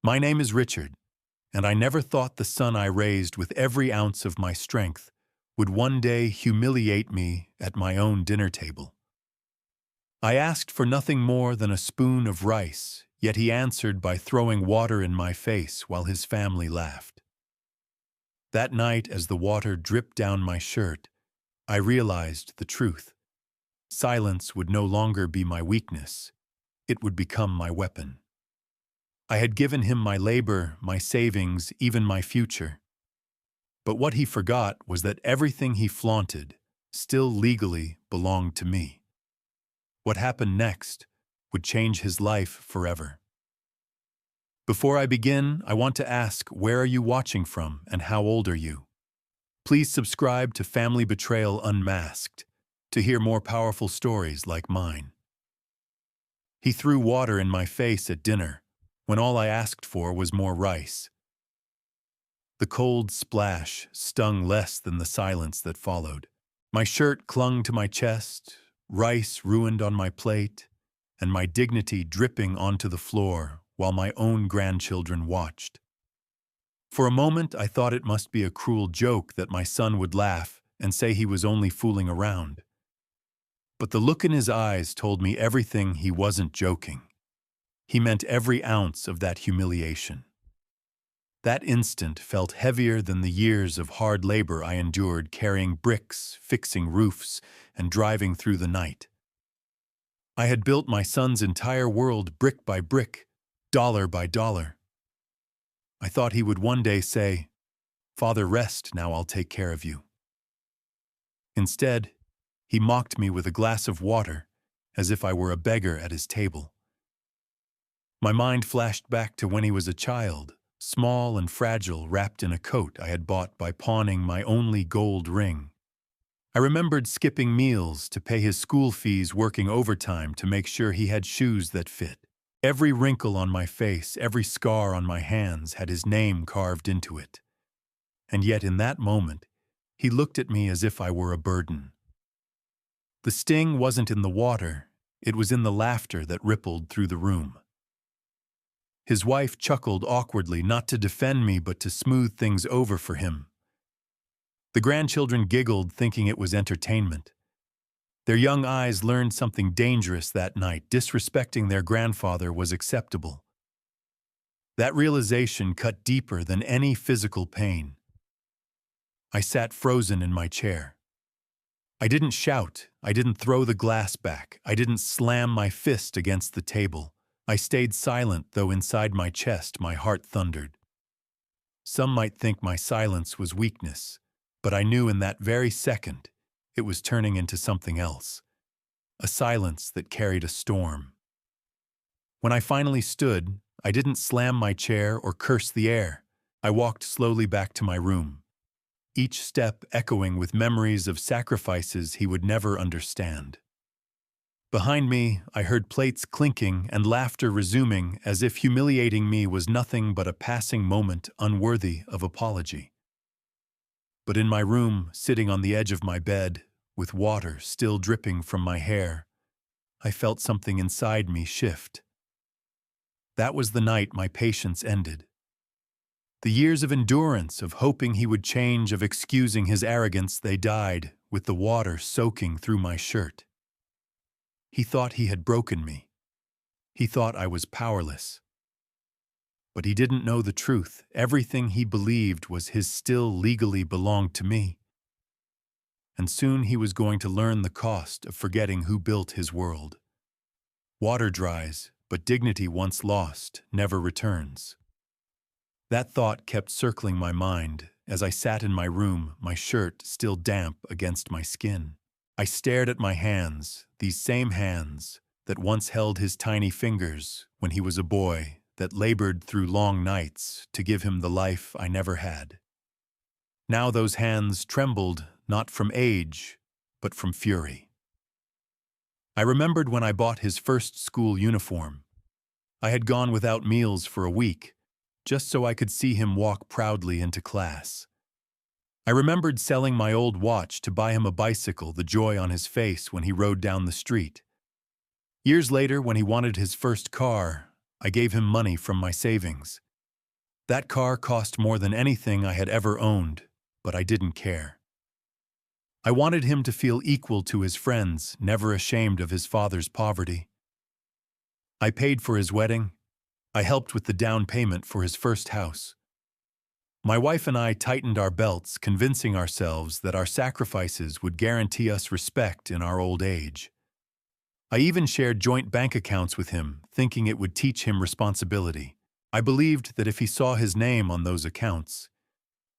My name is Richard, and I never thought the son I raised with every ounce of my strength would one day humiliate me at my own dinner table. I asked for nothing more than a spoon of rice, yet he answered by throwing water in my face while his family laughed. That night, as the water dripped down my shirt, I realized the truth. Silence would no longer be my weakness. It would become my weapon. I had given him my labor, my savings, even my future. But what he forgot was that everything he flaunted still legally belonged to me. What happened next would change his life forever. Before I begin, I want to ask, where are you watching from and how old are you? Please subscribe to Family Betrayal Unmasked to hear more powerful stories like mine. He threw water in my face at dinner when all I asked for was more rice. The cold splash stung less than the silence that followed. My shirt clung to my chest, rice ruined on my plate, and my dignity dripping onto the floor while my own grandchildren watched. For a moment, I thought it must be a cruel joke that my son would laugh and say he was only fooling around. But the look in his eyes told me everything. He wasn't joking. He meant every ounce of that humiliation. That instant felt heavier than the years of hard labor I endured carrying bricks, fixing roofs, and driving through the night. I had built my son's entire world brick by brick, dollar by dollar. I thought he would one day say, "Father, rest, now I'll take care of you." Instead, he mocked me with a glass of water, as if I were a beggar at his table. My mind flashed back to when he was a child, small and fragile, wrapped in a coat I had bought by pawning my only gold ring. I remembered skipping meals to pay his school fees, working overtime to make sure he had shoes that fit. Every wrinkle on my face, every scar on my hands had his name carved into it. And yet in that moment, he looked at me as if I were a burden. The sting wasn't in the water, it was in the laughter that rippled through the room. His wife chuckled awkwardly, not to defend me but to smooth things over for him. The grandchildren giggled, thinking it was entertainment. Their young eyes learned something dangerous that night. Disrespecting their grandfather was acceptable. That realization cut deeper than any physical pain. I sat frozen in my chair. I didn't shout, I didn't throw the glass back, I didn't slam my fist against the table. I stayed silent, though inside my chest my heart thundered. Some might think my silence was weakness, but I knew in that very second it was turning into something else. A silence that carried a storm. When I finally stood, I didn't slam my chair or curse the air. I walked slowly back to my room, each step echoing with memories of sacrifices he would never understand. Behind me, I heard plates clinking and laughter resuming, as if humiliating me was nothing but a passing moment unworthy of apology. But in my room, sitting on the edge of my bed, with water still dripping from my hair, I felt something inside me shift. That was the night my patience ended. The years of endurance, of hoping he would change, of excusing his arrogance, they died with the water soaking through my shirt. He thought he had broken me. He thought I was powerless. But he didn't know the truth. Everything he believed was his still legally belonged to me. And soon he was going to learn the cost of forgetting who built his world. Water dries, but dignity once lost never returns. That thought kept circling my mind as I sat in my room, my shirt still damp against my skin. I stared at my hands, these same hands that once held his tiny fingers when he was a boy, that labored through long nights to give him the life I never had. Now those hands trembled not from age, but from fury. I remembered when I bought his first school uniform. I had gone without meals for a week, just so I could see him walk proudly into class. I remembered selling my old watch to buy him a bicycle, the joy on his face when he rode down the street. Years later, when he wanted his first car, I gave him money from my savings. That car cost more than anything I had ever owned, but I didn't care. I wanted him to feel equal to his friends, never ashamed of his father's poverty. I paid for his wedding. I helped with the down payment for his first house. My wife and I tightened our belts, convincing ourselves that our sacrifices would guarantee us respect in our old age. I even shared joint bank accounts with him, thinking it would teach him responsibility. I believed that if he saw his name on those accounts,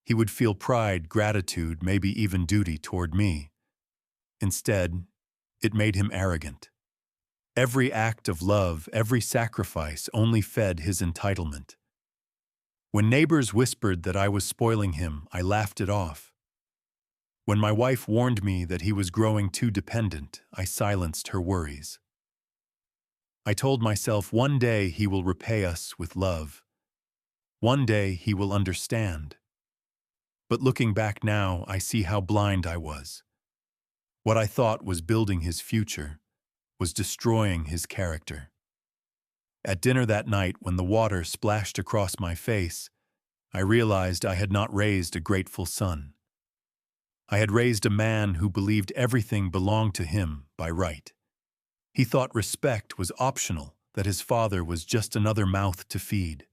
he would feel pride, gratitude, maybe even duty toward me. Instead, it made him arrogant. Every act of love, every sacrifice only fed his entitlement. When neighbors whispered that I was spoiling him, I laughed it off. When my wife warned me that he was growing too dependent, I silenced her worries. I told myself one day he will repay us with love. One day he will understand. But looking back now, I see how blind I was. What I thought was building his future was destroying his character. At dinner that night, when the water splashed across my face, I realized I had not raised a grateful son. I had raised a man who believed everything belonged to him by right. He thought respect was optional, that his father was just another mouth to feed.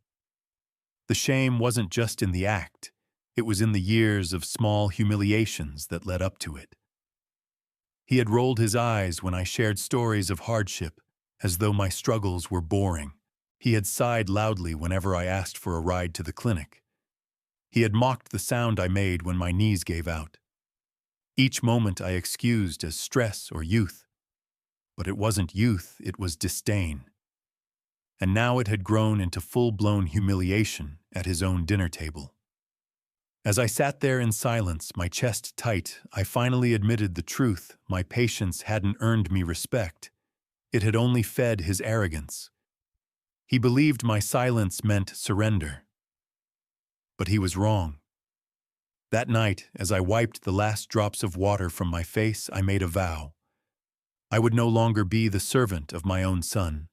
The shame wasn't just in the act, it was in the years of small humiliations that led up to it. He had rolled his eyes when I shared stories of hardship, as though my struggles were boring. He had sighed loudly whenever I asked for a ride to the clinic. He had mocked the sound I made when my knees gave out. Each moment I excused as stress or youth. But it wasn't youth, it was disdain. And now it had grown into full-blown humiliation at his own dinner table. As I sat there in silence, my chest tight, I finally admitted the truth. My patience hadn't earned me respect. It had only fed his arrogance. He believed my silence meant surrender. But he was wrong. That night, as I wiped the last drops of water from my face, I made a vow. I would no longer be the servant of my own son.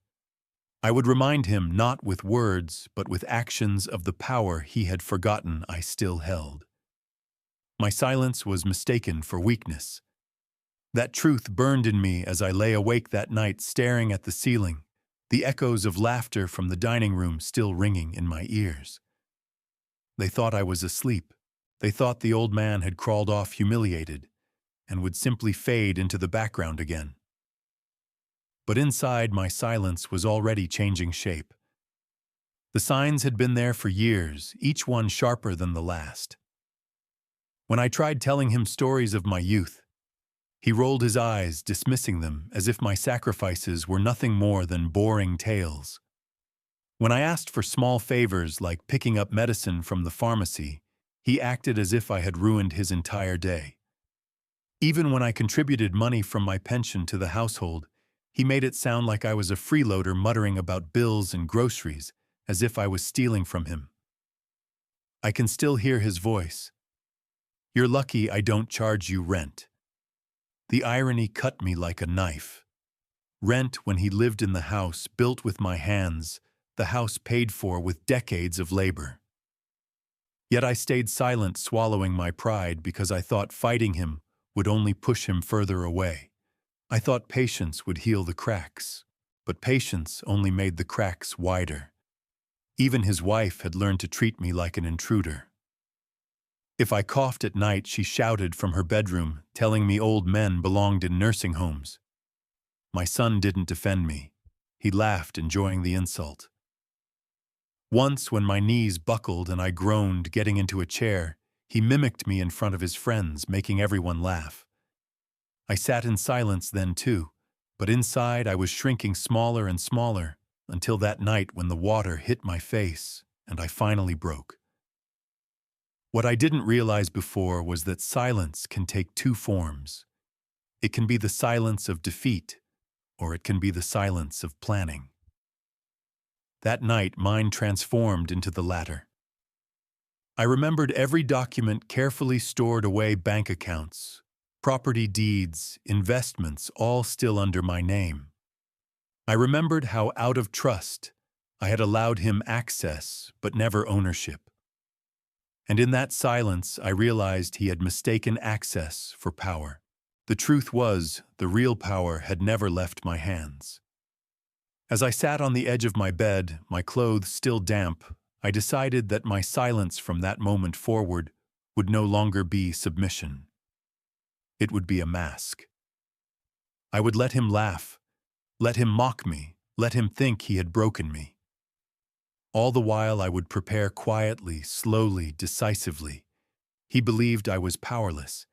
I would remind him not with words, but with actions of the power he had forgotten I still held. My silence was mistaken for weakness. That truth burned in me as I lay awake that night staring at the ceiling, the echoes of laughter from the dining room still ringing in my ears. They thought I was asleep. They thought the old man had crawled off humiliated and would simply fade into the background again. But inside, my silence was already changing shape. The signs had been there for years, each one sharper than the last. When I tried telling him stories of my youth, he rolled his eyes, dismissing them as if my sacrifices were nothing more than boring tales. When I asked for small favors like picking up medicine from the pharmacy, he acted as if I had ruined his entire day. Even when I contributed money from my pension to the household, he made it sound like I was a freeloader muttering about bills and groceries, as if I was stealing from him. I can still hear his voice. "You're lucky I don't charge you rent." The irony cut me like a knife. Rent when he lived in the house built with my hands, the house paid for with decades of labor. Yet I stayed silent, swallowing my pride because I thought fighting him would only push him further away. I thought patience would heal the cracks, but patience only made the cracks wider. Even his wife had learned to treat me like an intruder. If I coughed at night, she shouted from her bedroom, telling me old men belonged in nursing homes. My son didn't defend me. He laughed, enjoying the insult. Once, when my knees buckled and I groaned, getting into a chair, he mimicked me in front of his friends, making everyone laugh. I sat in silence then too, but inside I was shrinking smaller and smaller until that night when the water hit my face and I finally broke. What I didn't realize before was that silence can take two forms. It can be the silence of defeat, or it can be the silence of planning. That night, mine transformed into the latter. I remembered every document carefully stored away, bank accounts, property deeds, investments, all still under my name. I remembered how, out of trust, I had allowed him access, but never ownership. And in that silence, I realized he had mistaken access for power. The truth was, the real power had never left my hands. As I sat on the edge of my bed, my clothes still damp, I decided that my silence from that moment forward would no longer be submission. It would be a mask. I would let him laugh, let him mock me, let him think he had broken me. All the while I would prepare quietly, slowly, decisively. He believed I was powerless.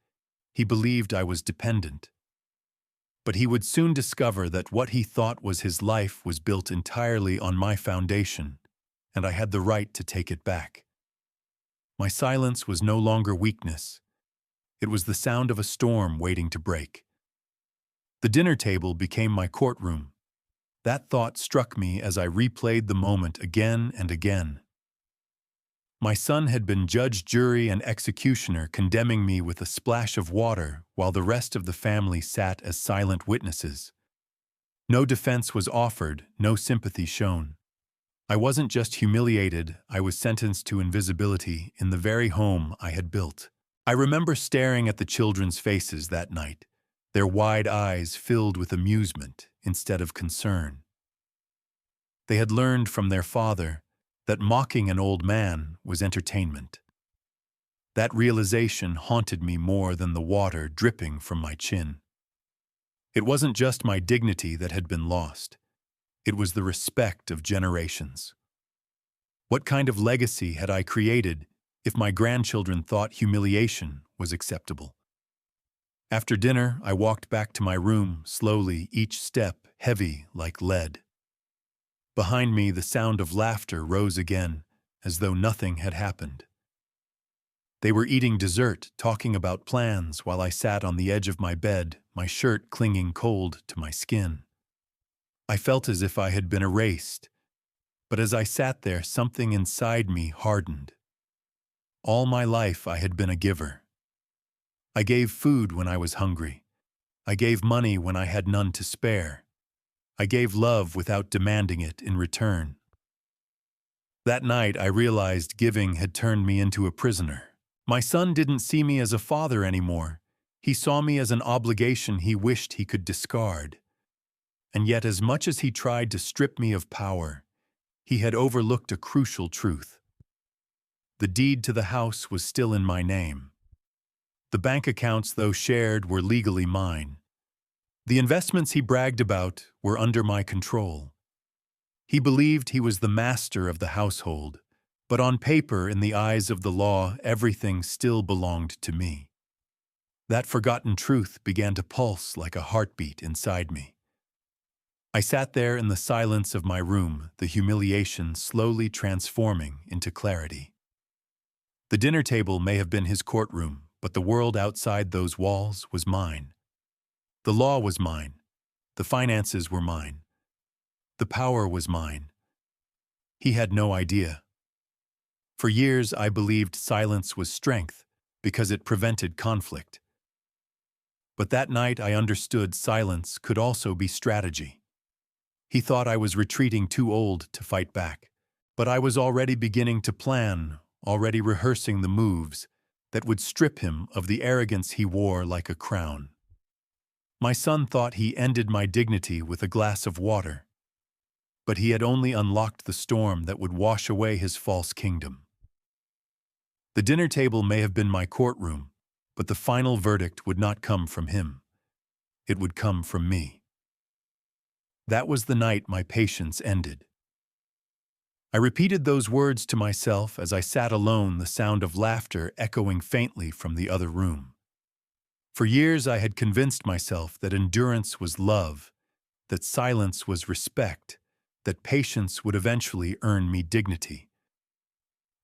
He believed I was dependent. But he would soon discover that what he thought was his life was built entirely on my foundation, and I had the right to take it back. My silence was no longer weakness. It was the sound of a storm waiting to break. The dinner table became my courtroom. That thought struck me as I replayed the moment again and again. My son had been judge, jury, and executioner, condemning me with a splash of water while the rest of the family sat as silent witnesses. No defense was offered, no sympathy shown. I wasn't just humiliated, I was sentenced to invisibility in the very home I had built. I remember staring at the children's faces that night, their wide eyes filled with amusement instead of concern. They had learned from their father that mocking an old man was entertainment. That realization haunted me more than the water dripping from my chin. It wasn't just my dignity that had been lost. It was the respect of generations. What kind of legacy had I created if my grandchildren thought humiliation was acceptable? After dinner, I walked back to my room, slowly, each step heavy like lead. Behind me, the sound of laughter rose again, as though nothing had happened. They were eating dessert, talking about plans, while I sat on the edge of my bed, my shirt clinging cold to my skin. I felt as if I had been erased, but as I sat there, something inside me hardened. All my life I had been a giver. I gave food when I was hungry. I gave money when I had none to spare. I gave love without demanding it in return. That night I realized giving had turned me into a prisoner. My son didn't see me as a father anymore. He saw me as an obligation he wished he could discard. And yet, as much as he tried to strip me of power, he had overlooked a crucial truth. The deed to the house was still in my name. The bank accounts, though shared, were legally mine. The investments he bragged about were under my control. He believed he was the master of the household, but on paper, in the eyes of the law, everything still belonged to me. That forgotten truth began to pulse like a heartbeat inside me. I sat there in the silence of my room, the humiliation slowly transforming into clarity. The dinner table may have been his courtroom, but the world outside those walls was mine. The law was mine. The finances were mine. The power was mine. He had no idea. For years, I believed silence was strength because it prevented conflict. But that night, I understood silence could also be strategy. He thought I was retreating too old to fight back, but I was already beginning to plan, already rehearsing the moves that would strip him of the arrogance he wore like a crown. My son thought he ended my dignity with a glass of water, but he had only unlocked the storm that would wash away his false kingdom. The dinner table may have been my courtroom, but the final verdict would not come from him. It would come from me. That was the night my patience ended. I repeated those words to myself as I sat alone, the sound of laughter echoing faintly from the other room. For years I had convinced myself that endurance was love, that silence was respect, that patience would eventually earn me dignity.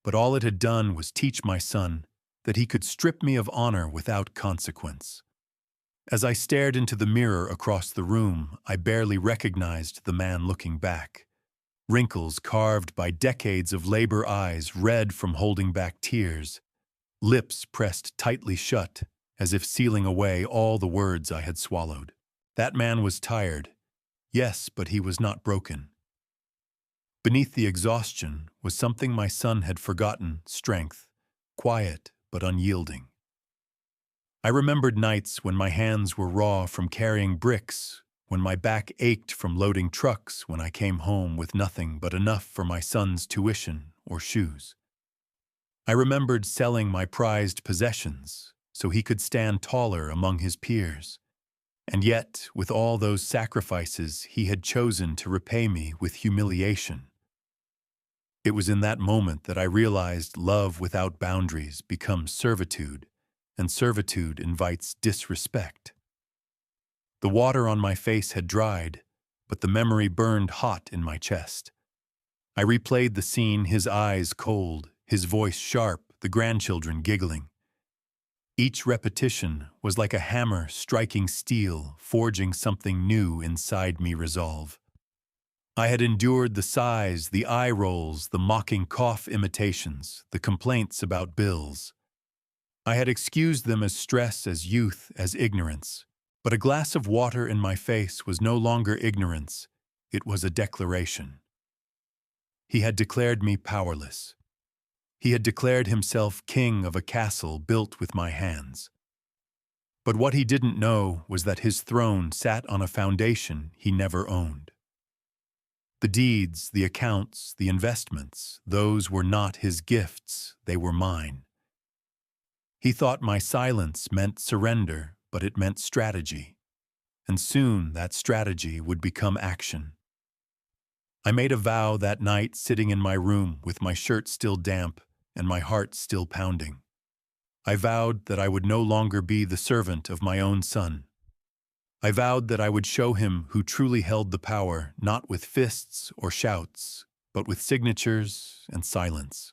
But all it had done was teach my son that he could strip me of honor without consequence. As I stared into the mirror across the room, I barely recognized the man looking back. Wrinkles carved by decades of labor, eyes red from holding back tears, lips pressed tightly shut, as if sealing away all the words I had swallowed. That man was tired, yes, but he was not broken. Beneath the exhaustion was something my son had forgotten: strength, quiet but unyielding. I remembered nights when my hands were raw from carrying bricks, when my back ached from loading trucks, when I came home with nothing but enough for my son's tuition or shoes. I remembered selling my prized possessions so he could stand taller among his peers. And yet, with all those sacrifices, he had chosen to repay me with humiliation. It was in that moment that I realized love without boundaries becomes servitude, and servitude invites disrespect. The water on my face had dried, but the memory burned hot in my chest. I replayed the scene, his eyes cold, his voice sharp, the grandchildren giggling. Each repetition was like a hammer striking steel, forging something new inside me resolve. I had endured the sighs, the eye rolls, the mocking cough imitations, the complaints about bills. I had excused them as stress, as youth, as ignorance. But a glass of water in my face was no longer ignorance, it was a declaration. He had declared me powerless. He had declared himself king of a castle built with my hands. But what he didn't know was that his throne sat on a foundation he never owned. The deeds, the accounts, the investments, those were not his gifts, they were mine. He thought my silence meant surrender, but it meant strategy. And soon that strategy would become action. I made a vow that night sitting in my room with my shirt still damp and my heart still pounding. I vowed that I would no longer be the servant of my own son. I vowed that I would show him who truly held the power, not with fists or shouts, but with signatures and silence.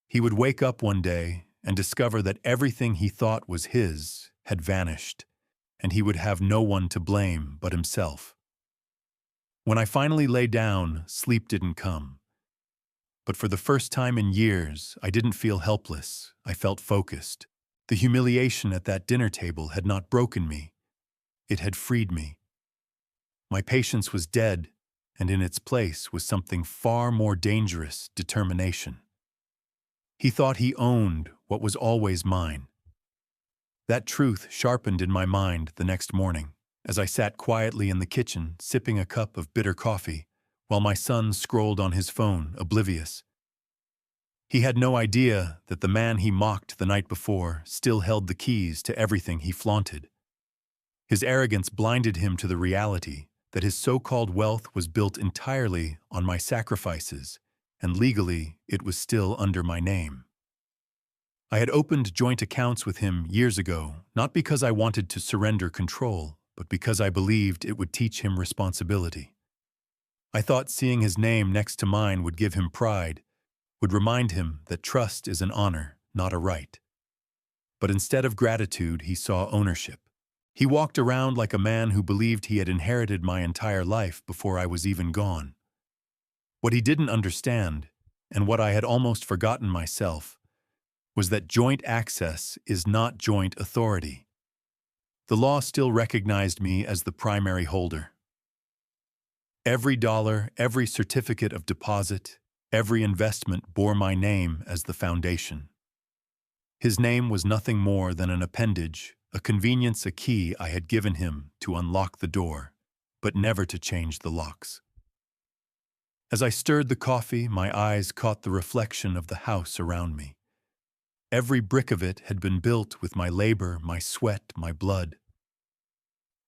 He would wake up one day and discover that everything he thought was his had vanished, and he would have no one to blame but himself. When I finally lay down, sleep didn't come. But for the first time in years, I didn't feel helpless, I felt focused. The humiliation at that dinner table had not broken me, it had freed me. My patience was dead, and in its place was something far more dangerous: determination. He thought he owned what was always mine. That truth sharpened in my mind the next morning, as I sat quietly in the kitchen, sipping a cup of bitter coffee, while my son scrolled on his phone, oblivious. He had no idea that the man he mocked the night before still held the keys to everything he flaunted. His arrogance blinded him to the reality that his so-called wealth was built entirely on my sacrifices, and legally it was still under my name. I had opened joint accounts with him years ago, not because I wanted to surrender control, but because I believed it would teach him responsibility. I thought seeing his name next to mine would give him pride, would remind him that trust is an honor, not a right. But instead of gratitude, he saw ownership. He walked around like a man who believed he had inherited my entire life before I was even gone. What he didn't understand, and what I had almost forgotten myself, was that joint access is not joint authority. The law still recognized me as the primary holder. Every dollar, every certificate of deposit, every investment bore my name as the foundation. His name was nothing more than an appendage, a convenience, a key I had given him to unlock the door, but never to change the locks. As I stirred the coffee, my eyes caught the reflection of the house around me. Every brick of it had been built with my labor, my sweat, my blood.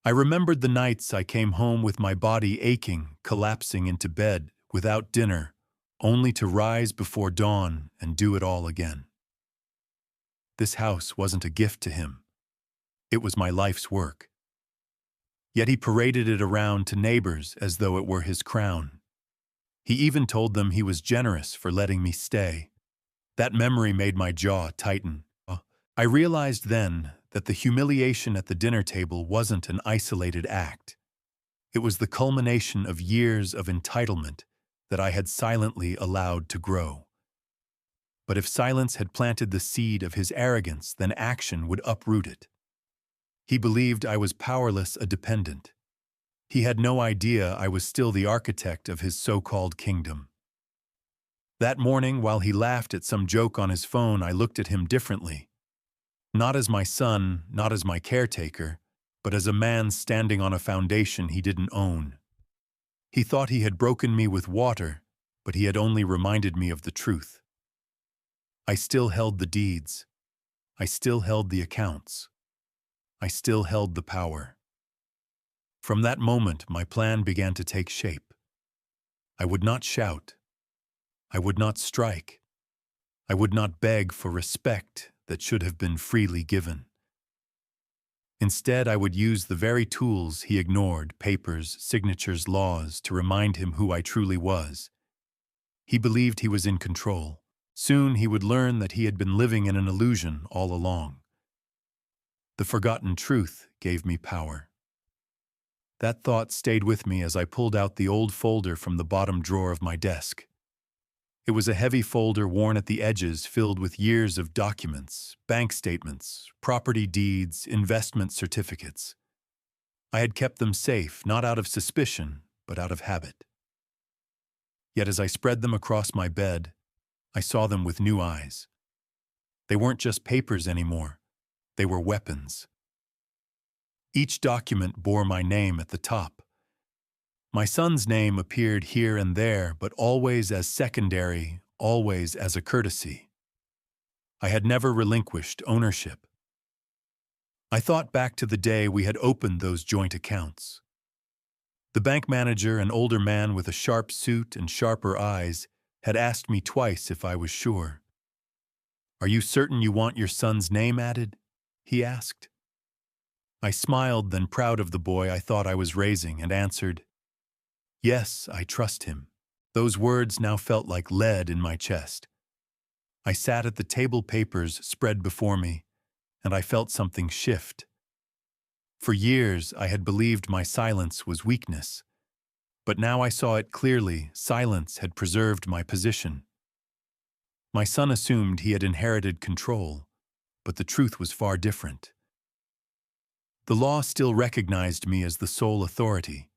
I remembered the nights I came home with my body aching, collapsing into bed, without dinner, only to rise before dawn and do it all again. This house wasn't a gift to him. It was my life's work. Yet he paraded it around to neighbors as though it were his crown. He even told them he was generous for letting me stay. That memory made my jaw tighten. I realized then that the humiliation at the dinner table wasn't an isolated act. It was the culmination of years of entitlement that I had silently allowed to grow. But if silence had planted the seed of his arrogance, then action would uproot it. He believed I was powerless, a dependent. He had no idea I was still the architect of his so-called kingdom. That morning, while he laughed at some joke on his phone, I looked at him differently. Not as my son, not as my caretaker, but as a man standing on a foundation he didn't own. He thought he had broken me with water, but he had only reminded me of the truth. I still held the deeds. I still held the accounts. I still held the power. From that moment, my plan began to take shape. I would not shout. I would not strike. I would not beg for respect that should have been freely given. Instead, I would use the very tools he ignored, papers, signatures, laws, to remind him who I truly was. He believed he was in control. Soon he would learn that he had been living in an illusion all along. The forgotten truth gave me power. That thought stayed with me as I pulled out the old folder from the bottom drawer of my desk. It was a heavy folder worn at the edges, filled with years of documents, bank statements, property deeds, investment certificates. I had kept them safe, not out of suspicion, but out of habit. Yet as I spread them across my bed, I saw them with new eyes. They weren't just papers anymore. They were weapons. Each document bore my name at the top. My son's name appeared here and there, but always as secondary, always as a courtesy. I had never relinquished ownership. I thought back to the day we had opened those joint accounts. The bank manager, an older man with a sharp suit and sharper eyes, had asked me twice if I was sure. "Are you certain you want your son's name added?" he asked. I smiled, then, proud of the boy I thought I was raising, and answered, "Yes, I trust him." Those words now felt like lead in my chest. I sat at the table, papers spread before me, and I felt something shift. For years, I had believed my silence was weakness, but now I saw it clearly. Silence had preserved my position. My son assumed he had inherited control, but the truth was far different. The law still recognized me as the sole authority.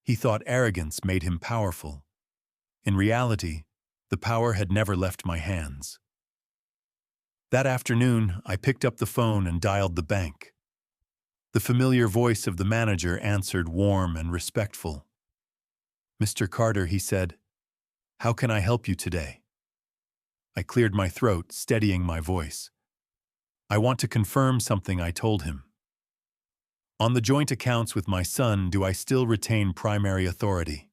He thought arrogance made him powerful. In reality, the power had never left my hands. That afternoon, I picked up the phone and dialed the bank. The familiar voice of the manager answered, warm and respectful. "Mr. Carter," he said, "how can I help you today?" I cleared my throat, steadying my voice. "I want to confirm something," I told him. "On the joint accounts with my son, do I still retain primary authority?"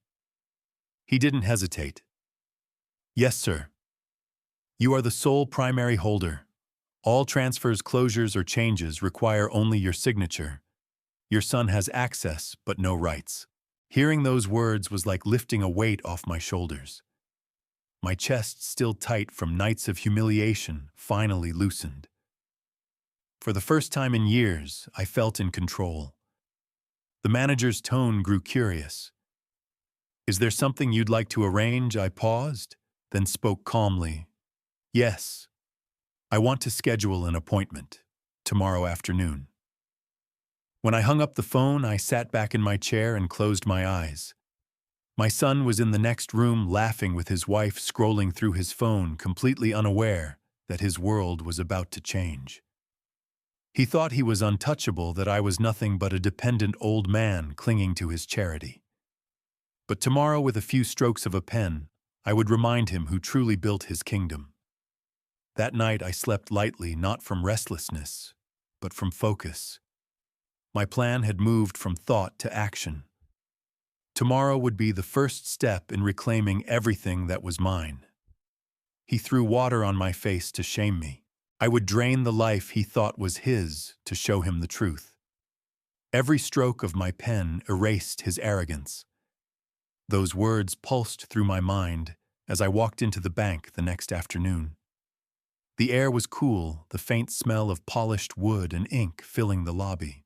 He didn't hesitate. "Yes, sir. You are the sole primary holder. All transfers, closures, or changes require only your signature. Your son has access, but no rights." Hearing those words was like lifting a weight off my shoulders. My chest, still tight from nights of humiliation, finally loosened. For the first time in years, I felt in control. The manager's tone grew curious. "Is there something you'd like to arrange?" I paused, then spoke calmly. "Yes. I want to schedule an appointment tomorrow afternoon." When I hung up the phone, I sat back in my chair and closed my eyes. My son was in the next room, laughing with his wife, scrolling through his phone, completely unaware that his world was about to change. He thought he was untouchable, that I was nothing but a dependent old man clinging to his charity. But tomorrow, with a few strokes of a pen, I would remind him who truly built his kingdom. That night I slept lightly, not from restlessness, but from focus. My plan had moved from thought to action. Tomorrow would be the first step in reclaiming everything that was mine. He threw water on my face to shame me. I would drain the life he thought was his to show him the truth. Every stroke of my pen erased his arrogance. Those words pulsed through my mind as I walked into the bank the next afternoon. The air was cool, the faint smell of polished wood and ink filling the lobby.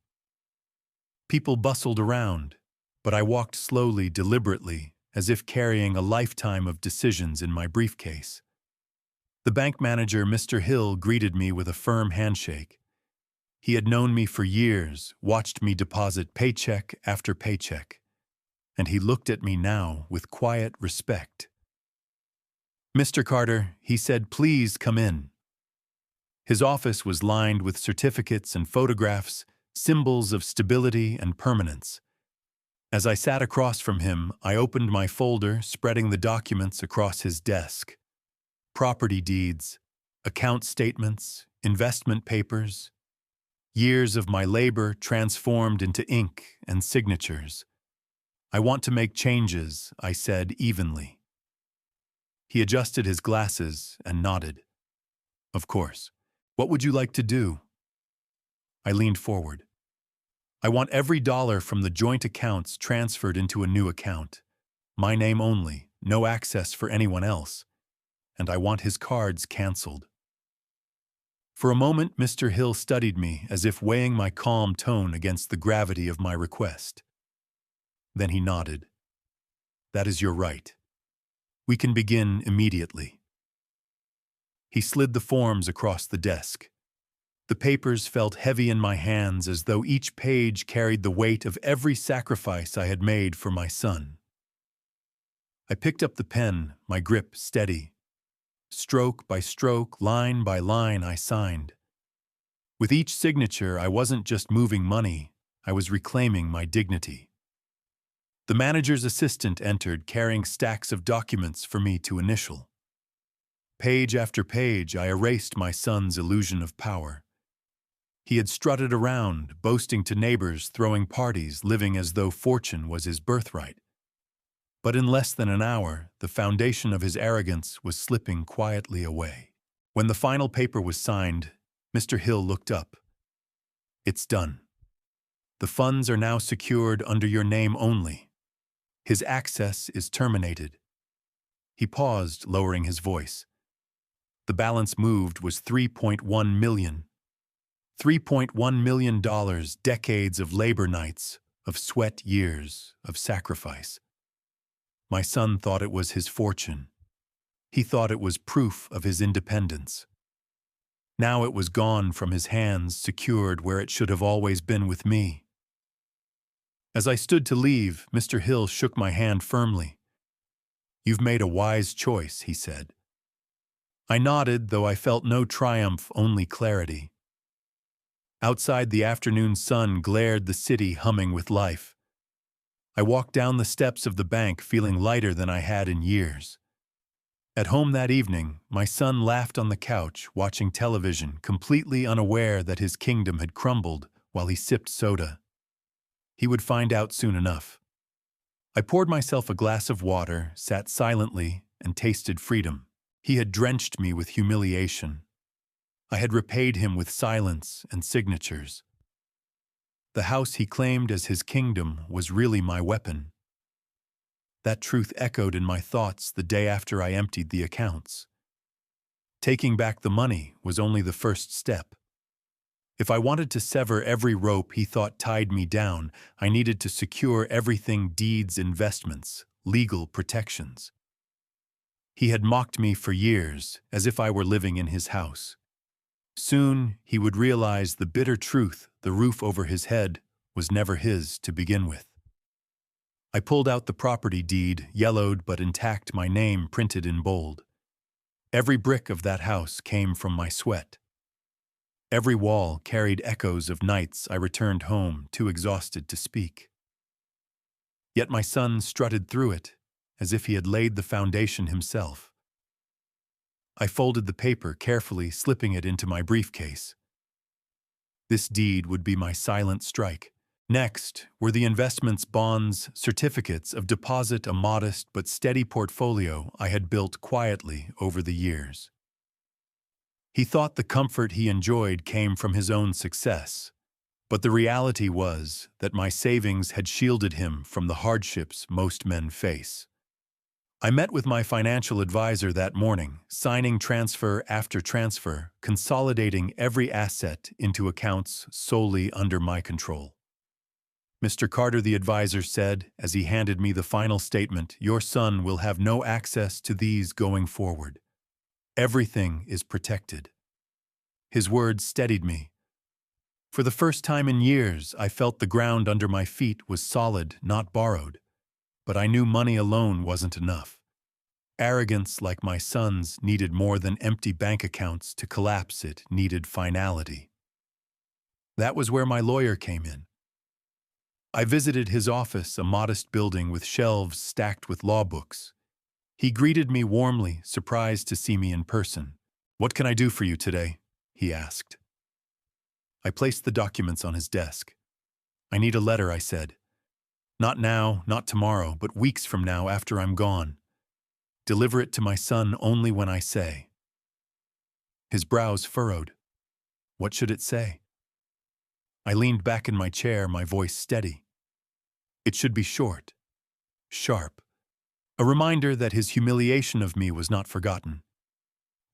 People bustled around, but I walked slowly, deliberately, as if carrying a lifetime of decisions in my briefcase. The bank manager, Mr. Hill, greeted me with a firm handshake. He had known me for years, watched me deposit paycheck after paycheck. and he looked at me now with quiet respect. "Mr. Carter," he said, "please come in." His office was lined with certificates and photographs, symbols of stability and permanence. As I sat across from him, I opened my folder, spreading the documents across his desk. Property deeds, account statements, investment papers, years of my labor transformed into ink and signatures. "I want to make changes," I said evenly. He adjusted his glasses and nodded. "Of course. What would you like to do?" I leaned forward. "I want every dollar from the joint accounts transferred into a new account. My name only, no access for anyone else. And I want his cards canceled." For a moment, Mr. Hill studied me as if weighing my calm tone against the gravity of my request. Then he nodded. "That is your right. We can begin immediately." He slid the forms across the desk. The papers felt heavy in my hands as though each page carried the weight of every sacrifice I had made for my son. I picked up the pen, my grip steady. Stroke by stroke, line by line, I signed. With each signature, I wasn't just moving money, I was reclaiming my dignity. The manager's assistant entered, carrying stacks of documents for me to initial. Page after page, I erased my son's illusion of power. He had strutted around, boasting to neighbors, throwing parties, living as though fortune was his birthright. But in less than an hour, the foundation of his arrogance was slipping quietly away. When the final paper was signed, Mr. Hill looked up. "It's done. The funds are now secured under your name only. His access is terminated." He paused, lowering his voice. The balance moved was $3.1 million. $3.1 million, decades of labor nights, of sweat years, of sacrifice. My son thought it was his fortune. He thought it was proof of his independence. Now it was gone from his hands, secured where it should have always been with me. As I stood to leave, Mr. Hill shook my hand firmly. "You've made a wise choice," he said. I nodded, though I felt no triumph, only clarity. Outside, the afternoon sun glared, the city humming with life. I walked down the steps of the bank feeling lighter than I had in years. At home that evening, my son laughed on the couch, watching television, completely unaware that his kingdom had crumbled while he sipped soda. He would find out soon enough. I poured myself a glass of water, sat silently, and tasted freedom. He had drenched me with humiliation. I had repaid him with silence and signatures. The house he claimed as his kingdom was really my weapon. That truth echoed in my thoughts the day after I emptied the accounts. Taking back the money was only the first step. If I wanted to sever every rope he thought tied me down, I needed to secure everything: deeds, investments, legal protections. He had mocked me for years, as if I were living in his house. Soon he would realize the bitter truth: the roof over his head was never his to begin with. I pulled out the property deed, yellowed but intact, my name printed in bold. Every brick of that house came from my sweat. Every wall carried echoes of nights I returned home too exhausted to speak. Yet my son strutted through it, as if he had laid the foundation himself. I folded the paper carefully, slipping it into my briefcase. This deed would be my silent strike. Next were the investments, bonds, certificates of deposit, a modest but steady portfolio I had built quietly over the years. He thought the comfort he enjoyed came from his own success, but the reality was that my savings had shielded him from the hardships most men face. I met with my financial advisor that morning, signing transfer after transfer, consolidating every asset into accounts solely under my control. "Mr. Carter," the advisor said as he handed me the final statement, "your son will have no access to these going forward. Everything is protected." His words steadied me. For the first time in years, I felt the ground under my feet was solid, not borrowed. But I knew money alone wasn't enough. Arrogance like my son's needed more than empty bank accounts to collapse. It needed finality. That was where my lawyer came in. I visited his office, a modest building with shelves stacked with law books. He greeted me warmly, surprised to see me in person. "What can I do for you today?" he asked. I placed the documents on his desk. "I need a letter," I said. "Not now, not tomorrow, but weeks from now after I'm gone. Deliver it to my son only when I say." His brows furrowed. What should it say? I leaned back in my chair, my voice steady. It should be short, sharp, a reminder that his humiliation of me was not forgotten,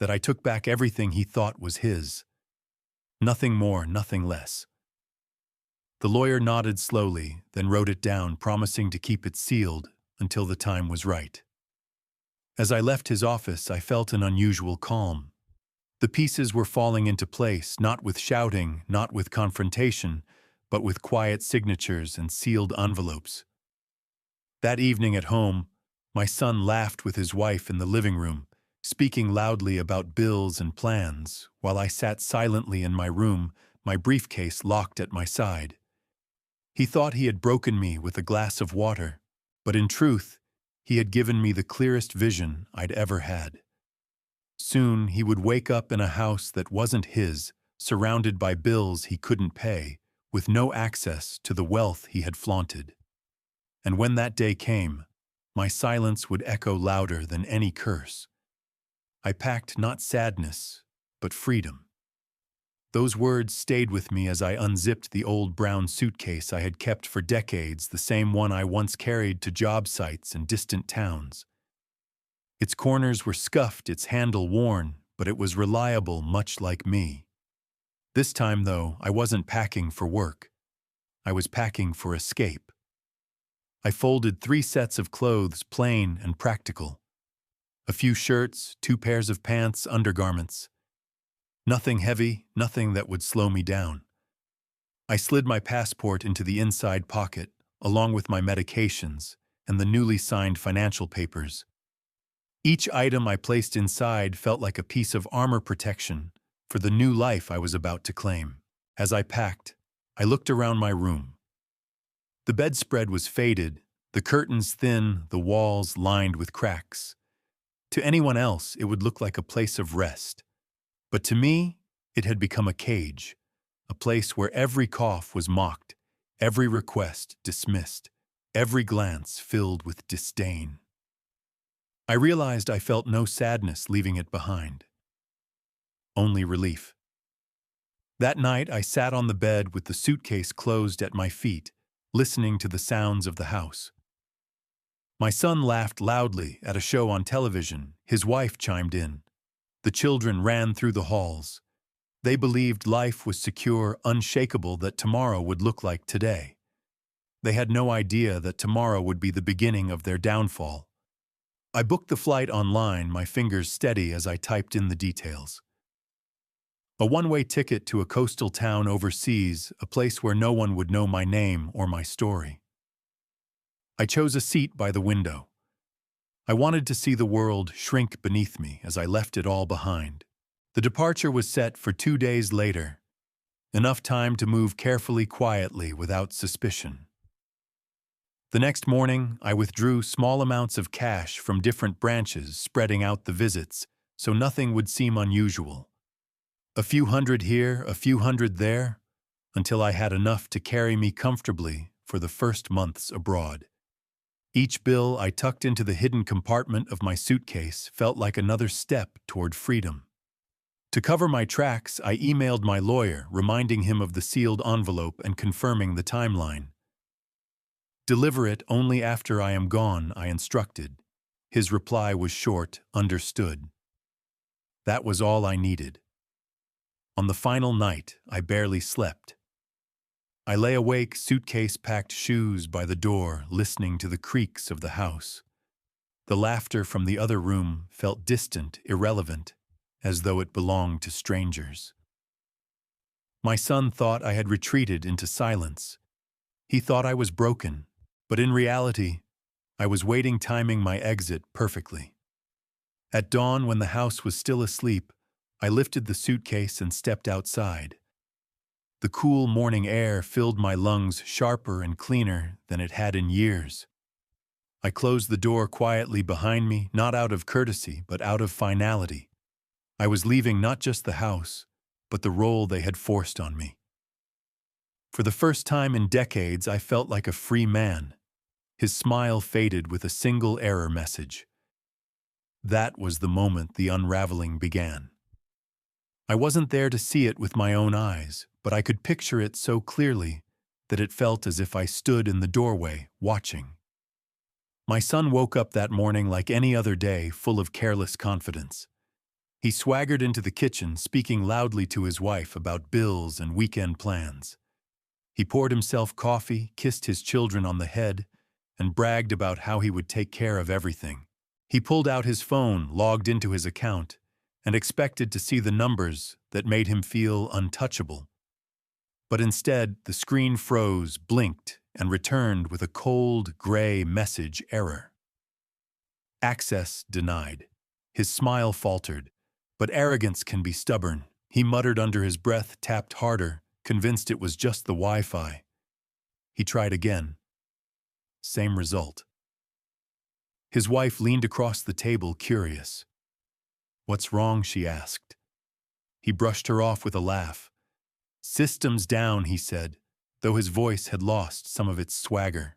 that I took back everything he thought was his. Nothing more, nothing less. The lawyer nodded slowly, then wrote it down, promising to keep it sealed until the time was right. As I left his office, I felt an unusual calm. The pieces were falling into place, not with shouting, not with confrontation, but with quiet signatures and sealed envelopes. That evening at home, my son laughed with his wife in the living room, speaking loudly about bills and plans, while I sat silently in my room, my briefcase locked at my side. He thought he had broken me with a glass of water, but in truth, he had given me the clearest vision I'd ever had. Soon he would wake up in a house that wasn't his, surrounded by bills he couldn't pay, with no access to the wealth he had flaunted. And when that day came, my silence would echo louder than any curse. I packed not sadness, but freedom. Those words stayed with me as I unzipped the old brown suitcase I had kept for decades, the same one I once carried to job sites in distant towns. Its corners were scuffed, its handle worn, but it was reliable, much like me. This time, though, I wasn't packing for work. I was packing for escape. I folded 3 sets of clothes, plain and practical. A few shirts, 2 pairs of pants, undergarments. Nothing heavy, nothing that would slow me down. I slid my passport into the inside pocket, along with my medications and the newly signed financial papers. Each item I placed inside felt like a piece of armor protection for the new life I was about to claim. As I packed, I looked around my room. The bedspread was faded, the curtains thin, the walls lined with cracks. To anyone else, it would look like a place of rest. But to me, it had become a cage, a place where every cough was mocked, every request dismissed, every glance filled with disdain. I realized I felt no sadness leaving it behind. Only relief. That night, I sat on the bed with the suitcase closed at my feet, listening to the sounds of the house. My son laughed loudly at a show on television. His wife chimed in. The children ran through the halls. They believed life was secure, unshakable, that tomorrow would look like today. They had no idea that tomorrow would be the beginning of their downfall. I booked the flight online, my fingers steady as I typed in the details. A one-way ticket to a coastal town overseas, a place where no one would know my name or my story. I chose a seat by the window. I wanted to see the world shrink beneath me as I left it all behind. The departure was set for 2 days later, enough time to move carefully, quietly, without suspicion. The next morning, I withdrew small amounts of cash from different branches, spreading out the visits so nothing would seem unusual. A few hundred here, a few hundred there, until I had enough to carry me comfortably for the first months abroad. Each bill I tucked into the hidden compartment of my suitcase felt like another step toward freedom. To cover my tracks, I emailed my lawyer, reminding him of the sealed envelope and confirming the timeline. "Deliver it only after I am gone," I instructed. His reply was short, "Understood." That was all I needed. On the final night, I barely slept. I lay awake, suitcase-packed shoes by the door, listening to the creaks of the house. The laughter from the other room felt distant, irrelevant, as though it belonged to strangers. My son thought I had retreated into silence. He thought I was broken, but in reality, I was waiting, timing my exit perfectly. At dawn, when the house was still asleep, I lifted the suitcase and stepped outside. The cool morning air filled my lungs sharper and cleaner than it had in years. I closed the door quietly behind me, not out of courtesy, but out of finality. I was leaving not just the house, but the role they had forced on me. For the first time in decades, I felt like a free man. His smile faded with a single error message. That was the moment the unraveling began. I wasn't there to see it with my own eyes, but I could picture it so clearly that it felt as if I stood in the doorway, watching. My son woke up that morning like any other day, full of careless confidence. He swaggered into the kitchen, speaking loudly to his wife about bills and weekend plans. He poured himself coffee, kissed his children on the head, and bragged about how he would take care of everything. He pulled out his phone, logged into his account, and expected to see the numbers that made him feel untouchable. But instead, the screen froze, blinked, and returned with a cold, gray message error. Access denied. His smile faltered, but arrogance can be stubborn. He muttered under his breath, tapped harder, convinced it was just the Wi-Fi. He tried again. Same result. His wife leaned across the table, curious. "What's wrong?" she asked. He brushed her off with a laugh. "Systems down," he said, though his voice had lost some of its swagger.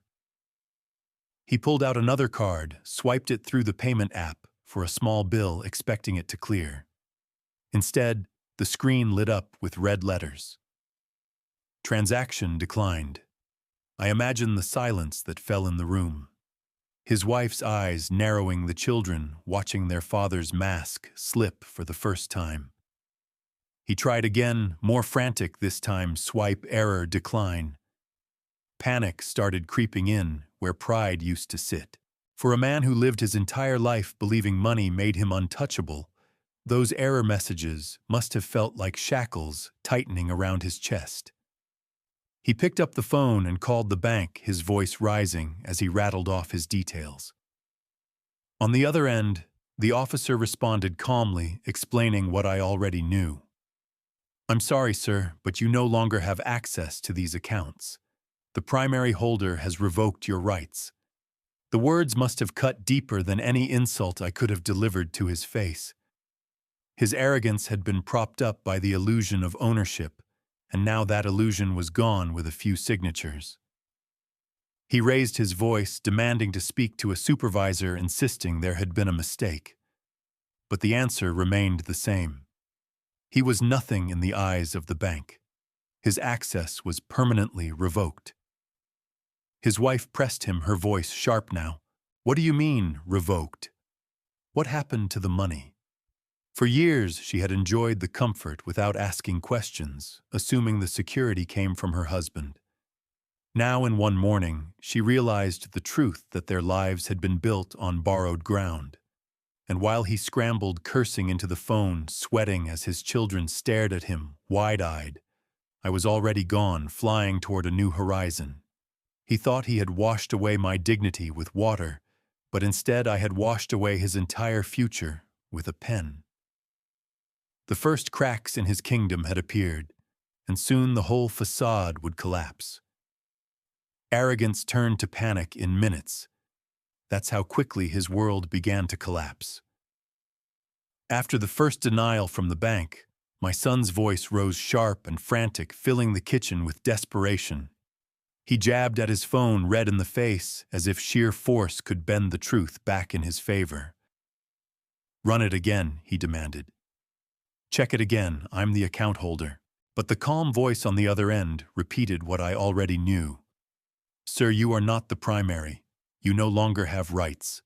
He pulled out another card, swiped it through the payment app for a small bill, expecting it to clear. Instead, the screen lit up with red letters. Transaction declined. I imagined the silence that fell in the room. His wife's eyes narrowing, the children watching their father's mask slip for the first time. He tried again, more frantic this time, swipe, error, decline. Panic started creeping in where pride used to sit. For a man who lived his entire life believing money made him untouchable, those error messages must have felt like shackles tightening around his chest. He picked up the phone and called the bank, his voice rising as he rattled off his details. On the other end, the officer responded calmly, explaining what I already knew. "I'm sorry, sir, but you no longer have access to these accounts. The primary holder has revoked your rights." The words must have cut deeper than any insult I could have delivered to his face. His arrogance had been propped up by the illusion of ownership, and now that illusion was gone with a few signatures. He raised his voice, demanding to speak to a supervisor, insisting there had been a mistake. But the answer remained the same. He was nothing in the eyes of the bank. His access was permanently revoked. His wife pressed him, her voice sharp now. "What do you mean, revoked? What happened to the money?" For years, she had enjoyed the comfort without asking questions, assuming the security came from her husband. Now, in one morning, she realized the truth that their lives had been built on borrowed ground. And while he scrambled, cursing into the phone, sweating as his children stared at him, wide-eyed, I was already gone, flying toward a new horizon. He thought he had washed away my dignity with water, but instead I had washed away his entire future with a pen. The first cracks in his kingdom had appeared, and soon the whole facade would collapse. Arrogance turned to panic in minutes. That's how quickly his world began to collapse. After the first denial from the bank, my son's voice rose sharp and frantic, filling the kitchen with desperation. He jabbed at his phone, red in the face, as if sheer force could bend the truth back in his favor. "Run it again," he demanded. "Check it again, I'm the account holder." But the calm voice on the other end repeated what I already knew. "Sir, you are not the primary. You no longer have rights."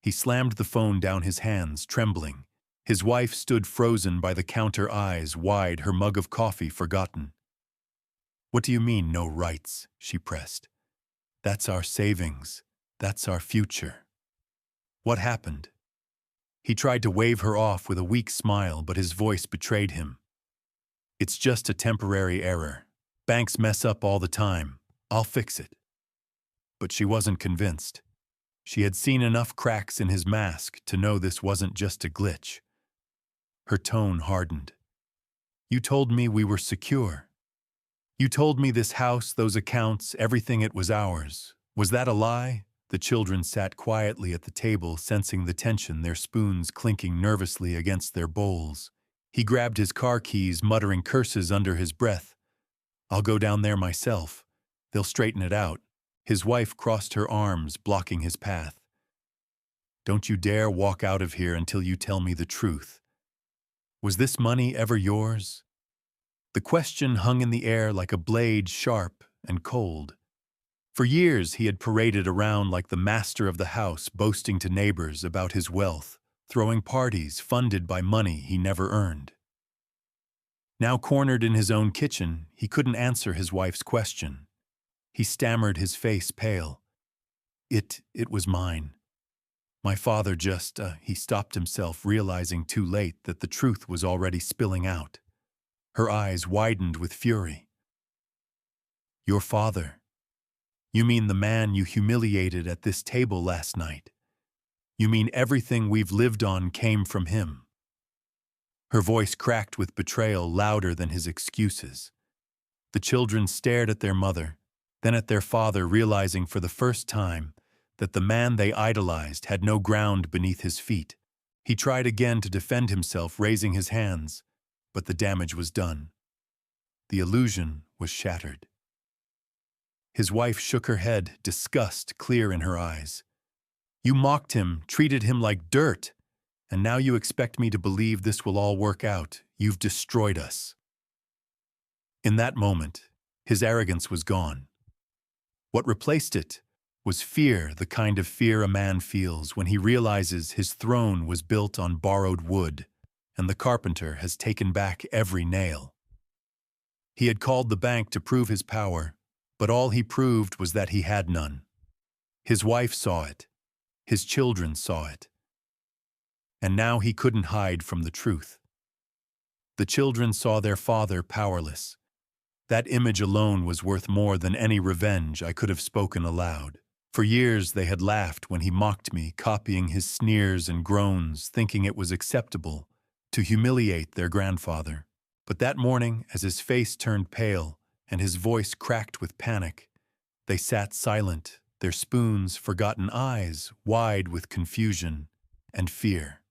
He slammed the phone down, his hands trembling. His wife stood frozen by the counter, eyes wide, her mug of coffee forgotten. "What do you mean, no rights?" she pressed. "That's our savings. That's our future." "What happened?" He tried to wave her off with a weak smile, but his voice betrayed him. "It's just a temporary error. Banks mess up all the time. I'll fix it." But she wasn't convinced. She had seen enough cracks in his mask to know this wasn't just a glitch. Her tone hardened. You told me we were secure. You told me this house, those accounts, everything, it was ours. Was that a lie? The children sat quietly at the table, sensing the tension, their spoons clinking nervously against their bowls. He grabbed his car keys, muttering curses under his breath. I'll go down there myself. They'll straighten it out. His wife crossed her arms, blocking his path. Don't you dare walk out of here until you tell me the truth. Was this money ever yours? The question hung in the air like a blade, sharp and cold. For years he had paraded around like the master of the house, boasting to neighbors about his wealth, throwing parties funded by money he never earned. Now cornered in his own kitchen, he couldn't answer his wife's question. He stammered, his face pale. It was mine. My father just, he stopped himself, realizing too late that the truth was already spilling out. Her eyes widened with fury. Your father? You mean the man you humiliated at this table last night? You mean everything we've lived on came from him? Her voice cracked with betrayal, louder than his excuses. The children stared at their mother, then at their father, realizing for the first time that the man they idolized had no ground beneath his feet. He tried again to defend himself, raising his hands, but the damage was done. The illusion was shattered. His wife shook her head, disgust clear in her eyes. You mocked him, treated him like dirt, and now you expect me to believe this will all work out. You've destroyed us. In that moment, his arrogance was gone. What replaced it was fear, the kind of fear a man feels when he realizes his throne was built on borrowed wood, and the carpenter has taken back every nail. He had called the bank to prove his power, but all he proved was that he had none. His wife saw it. His children saw it. And now he couldn't hide from the truth. The children saw their father powerless. That image alone was worth more than any revenge I could have spoken aloud. For years they had laughed when he mocked me, copying his sneers and groans, thinking it was acceptable to humiliate their grandfather. But that morning, as his face turned pale and his voice cracked with panic, they sat silent, their spoons, forgotten eyes wide with confusion and fear.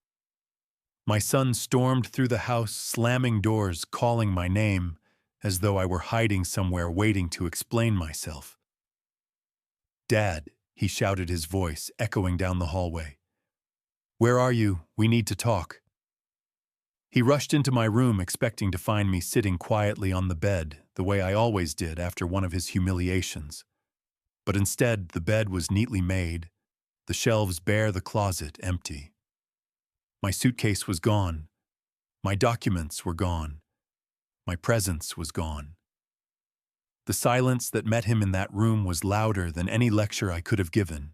My son stormed through the house, slamming doors, calling my name, as though I were hiding somewhere waiting to explain myself. Dad, he shouted, his voice echoing down the hallway. Where are you? We need to talk. He rushed into my room, expecting to find me sitting quietly on the bed, the way I always did after one of his humiliations. But instead, the bed was neatly made, the shelves bare, the closet empty. My suitcase was gone. My documents were gone. My presence was gone. The silence that met him in that room was louder than any lecture I could have given.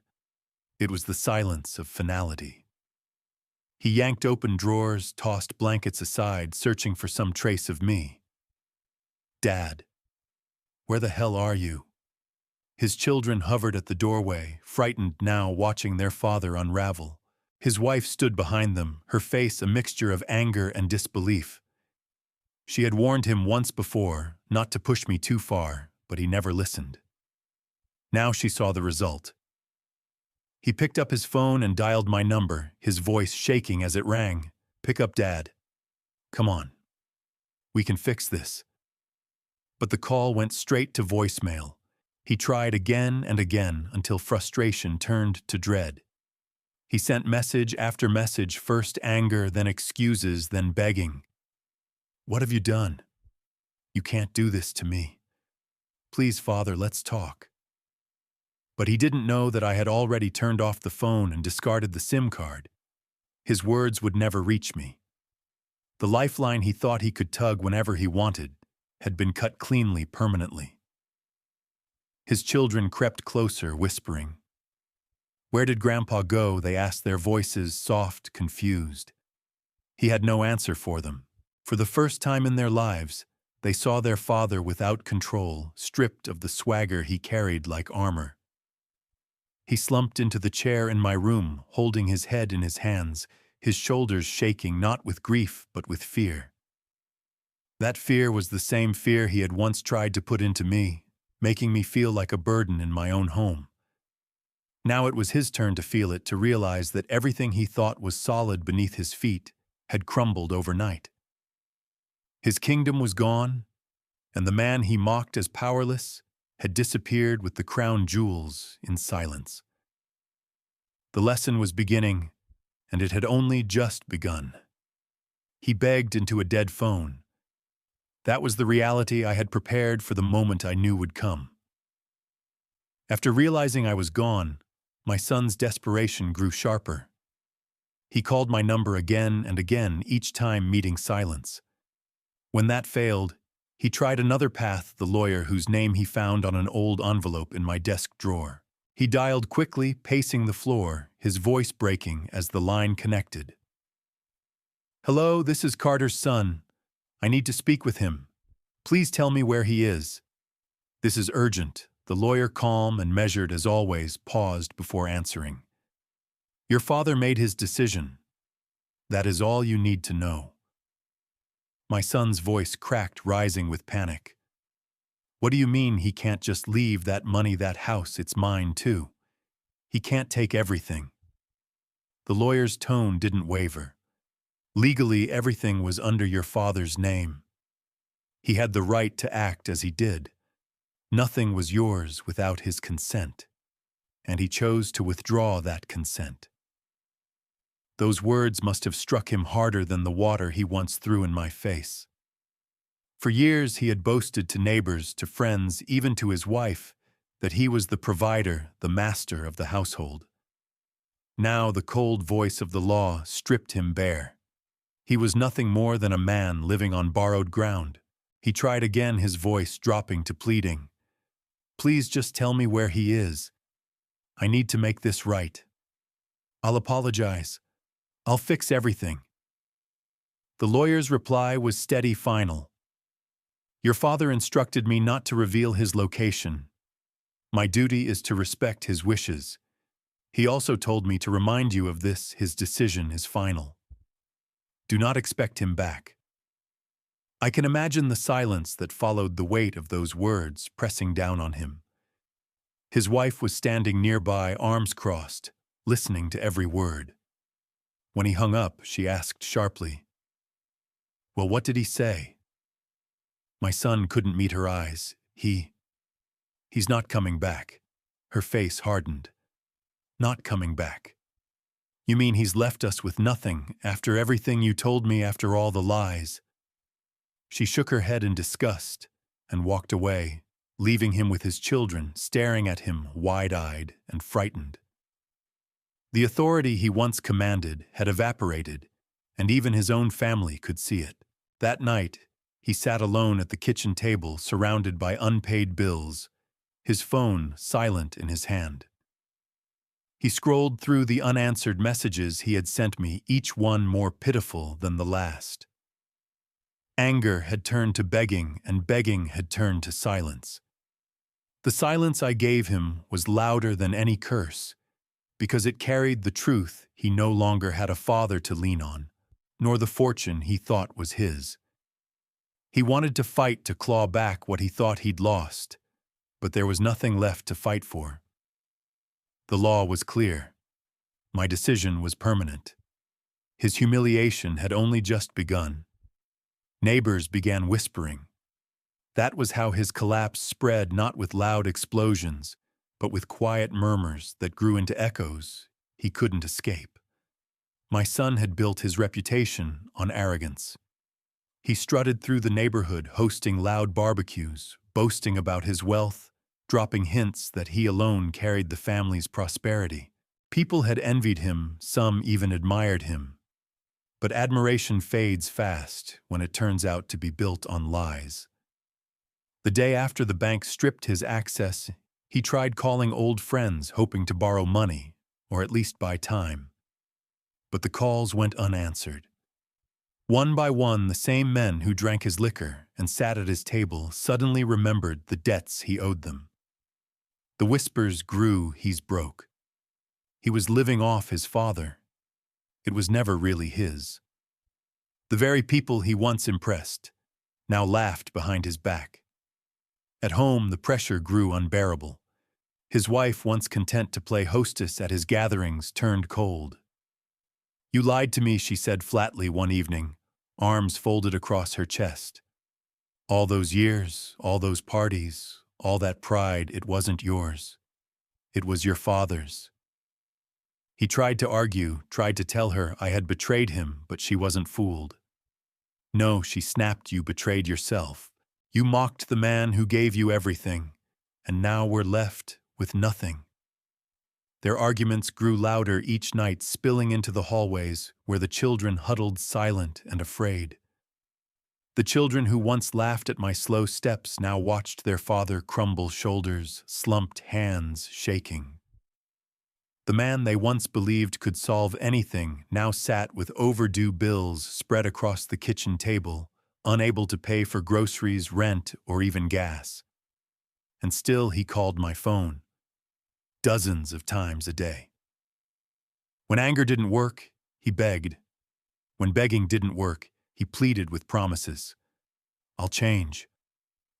It was the silence of finality. He yanked open drawers, tossed blankets aside, searching for some trace of me. Dad, where the hell are you? His children hovered at the doorway, frightened now, watching their father unravel. His wife stood behind them, her face a mixture of anger and disbelief. She had warned him once before not to push me too far, but he never listened. Now she saw the result. He picked up his phone and dialed my number, his voice shaking as it rang. Pick up, Dad. Come on. We can fix this. But the call went straight to voicemail. He tried again and again until frustration turned to dread. He sent message after message, first anger, then excuses, then begging. What have you done? You can't do this to me. Please, Father, let's talk. But he didn't know that I had already turned off the phone and discarded the SIM card. His words would never reach me. The lifeline he thought he could tug whenever he wanted had been cut cleanly, permanently. His children crept closer, whispering. Where did Grandpa go? They asked, their voices soft, confused. He had no answer for them. For the first time in their lives, they saw their father without control, stripped of the swagger he carried like armor. He slumped into the chair in my room, holding his head in his hands, his shoulders shaking not with grief but with fear. That fear was the same fear he had once tried to put into me, making me feel like a burden in my own home. Now it was his turn to feel it, to realize that everything he thought was solid beneath his feet had crumbled overnight. His kingdom was gone, and the man he mocked as powerless had disappeared with the crown jewels in silence. The lesson was beginning, and it had only just begun. He begged into a dead phone. That was the reality I had prepared for, the moment I knew would come. After realizing I was gone, my son's desperation grew sharper. He called my number again and again, each time meeting silence. When that failed, he tried another path, the lawyer whose name he found on an old envelope in my desk drawer. He dialed quickly, pacing the floor, his voice breaking as the line connected. "Hello, this is Carter's son. I need to speak with him. Please tell me where he is." "This is urgent." The lawyer, calm and measured as always, paused before answering. "Your father made his decision. That is all you need to know." My son's voice cracked, rising with panic. "What do you mean he can't just leave that money, that house? It's mine too. He can't take everything." The lawyer's tone didn't waver. "Legally, everything was under your father's name. He had the right to act as he did. Nothing was yours without his consent, and he chose to withdraw that consent." Those words must have struck him harder than the water he once threw in my face. For years he had boasted to neighbors, to friends, even to his wife, that he was the provider, the master of the household. Now the cold voice of the law stripped him bare. He was nothing more than a man living on borrowed ground. He tried again, his voice dropping to pleading. "Please just tell me where he is. I need to make this right. I'll apologize. I'll fix everything." The lawyer's reply was steady, final. "Your father instructed me not to reveal his location. My duty is to respect his wishes. He also told me to remind you of this. His decision is final. Do not expect him back." I can imagine the silence that followed, the weight of those words pressing down on him. His wife was standing nearby, arms crossed, listening to every word. When he hung up, she asked sharply, "Well, what did he say?" My son couldn't meet her eyes. He's not coming back." Her face hardened. "Not coming back? You mean he's left us with nothing, after everything you told me, after all the lies?" She shook her head in disgust and walked away, leaving him with his children staring at him, wide-eyed and frightened. The authority he once commanded had evaporated, and even his own family could see it. That night, he sat alone at the kitchen table, surrounded by unpaid bills, his phone silent in his hand. He scrolled through the unanswered messages he had sent me, each one more pitiful than the last. Anger had turned to begging, and begging had turned to silence. The silence I gave him was louder than any curse, because it carried the truth he no longer had a father to lean on, nor the fortune he thought was his. He wanted to fight to claw back what he thought he'd lost, but there was nothing left to fight for. The law was clear. My decision was permanent. His humiliation had only just begun. Neighbors began whispering. That was how his collapse spread, not with loud explosions, but with quiet murmurs that grew into echoes he couldn't escape. My son had built his reputation on arrogance. He strutted through the neighborhood, hosting loud barbecues, boasting about his wealth, dropping hints that he alone carried the family's prosperity. People had envied him, some even admired him. But admiration fades fast when it turns out to be built on lies. The day after the bank stripped his access, he tried calling old friends, hoping to borrow money, or at least buy time. But the calls went unanswered. One by one, the same men who drank his liquor and sat at his table suddenly remembered the debts he owed them. The whispers grew, "He's broke. He was living off his father. It was never really his. The very people he once impressed now laughed behind his back. At home, the pressure grew unbearable. His wife, once content to play hostess at his gatherings, turned cold. "You lied to me," she said flatly one evening, arms folded across her chest. "All those years, all those parties, all that pride, it wasn't yours. It was your father's." He tried to argue, tried to tell her I had betrayed him, but she wasn't fooled. "No," she snapped, "you betrayed yourself. You mocked the man who gave you everything, and now we're left with nothing." Their arguments grew louder each night, spilling into the hallways where the children huddled silent and afraid. The children who once laughed at my slow steps now watched their father crumble, shoulders slumped, hands shaking. The man they once believed could solve anything now sat with overdue bills spread across the kitchen table, unable to pay for groceries, rent, or even gas. And still he called my phone, dozens of times a day. When anger didn't work, he begged. When begging didn't work, he pleaded with promises. "I'll change.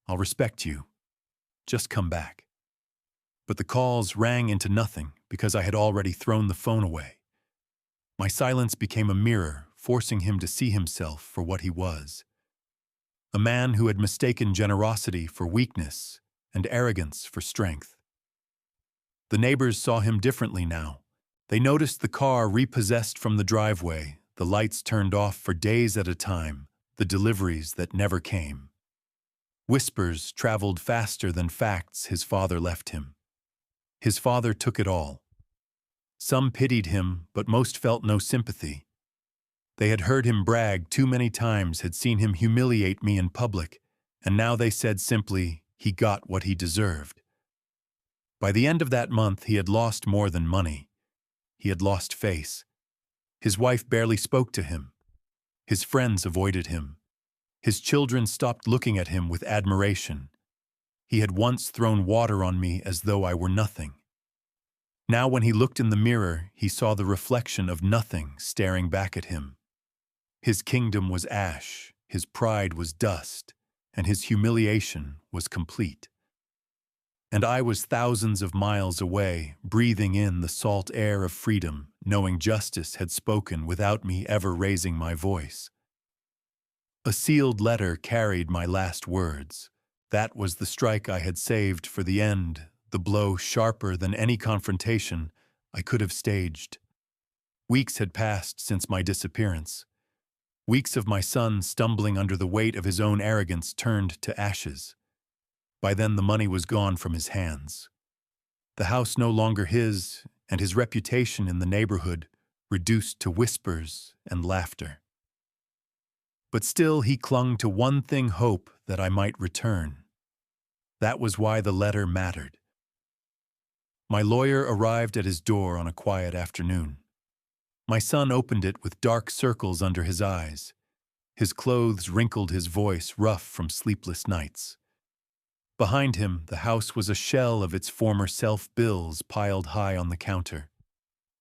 I'll respect you. Just come back." But the calls rang into nothing because I had already thrown the phone away. My silence became a mirror, forcing him to see himself for what he was. A man who had mistaken generosity for weakness and arrogance for strength. The neighbors saw him differently now. They noticed the car repossessed from the driveway, the lights turned off for days at a time, the deliveries that never came. Whispers traveled faster than facts his father left him. His father took it all. Some pitied him, but most felt no sympathy. They had heard him brag too many times, had seen him humiliate me in public, and now they said simply, he got what he deserved. By the end of that month, he had lost more than money. He had lost face. His wife barely spoke to him. His friends avoided him. His children stopped looking at him with admiration. He had once thrown water on me as though I were nothing. Now when he looked in the mirror, he saw the reflection of nothing staring back at him. His kingdom was ash, his pride was dust, and his humiliation was complete. And I was thousands of miles away, breathing in the salt air of freedom, knowing justice had spoken without me ever raising my voice. A sealed letter carried my last words. That was the strike I had saved for the end, the blow sharper than any confrontation I could have staged. Weeks had passed since my disappearance. Weeks of my son stumbling under the weight of his own arrogance turned to ashes. By then the money was gone from his hands. The house no longer his, and his reputation in the neighborhood reduced to whispers and laughter. But still he clung to one thing, hope that I might return. That was why the letter mattered. My lawyer arrived at his door on a quiet afternoon. My son opened it with dark circles under his eyes. His clothes wrinkled, his voice rough from sleepless nights. Behind him, the house was a shell of its former self, bills piled high on the counter.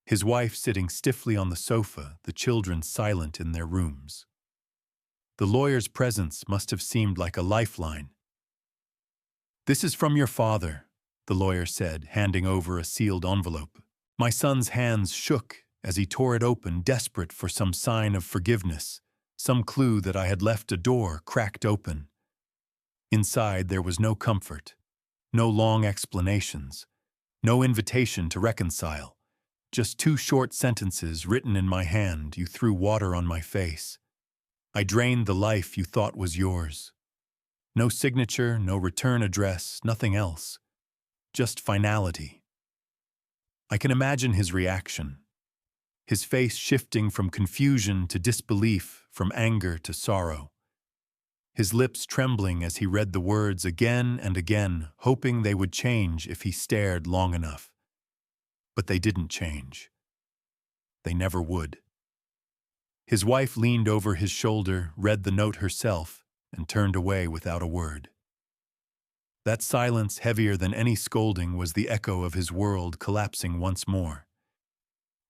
His wife sitting stiffly on the sofa, the children silent in their rooms. The lawyer's presence must have seemed like a lifeline. "This is from your father," the lawyer said, handing over a sealed envelope. My son's hands shook as he tore it open, desperate for some sign of forgiveness, some clue that I had left a door cracked open. Inside there was no comfort, no long explanations, no invitation to reconcile, just 2 short sentences written in my hand. "You threw water on my face. I drained the life you thought was yours." No signature, no return address, nothing else. Just finality. I can imagine his reaction. His face shifting from confusion to disbelief, from anger to sorrow. His lips trembling as he read the words again and again, hoping they would change if he stared long enough. But they didn't change. They never would. His wife leaned over his shoulder, read the note herself, and turned away without a word. That silence, heavier than any scolding, was the echo of his world collapsing once more.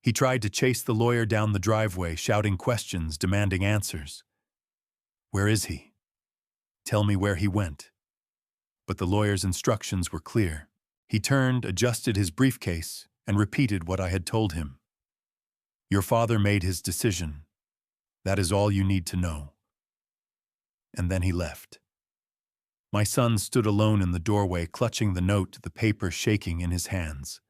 He tried to chase the lawyer down the driveway, shouting questions, demanding answers. "Where is he? Tell me where he went." But the lawyer's instructions were clear. He turned, adjusted his briefcase, and repeated what I had told him. "Your father made his decision. That is all you need to know." And then he left. My son stood alone in the doorway, clutching the note, the paper shaking in his hands.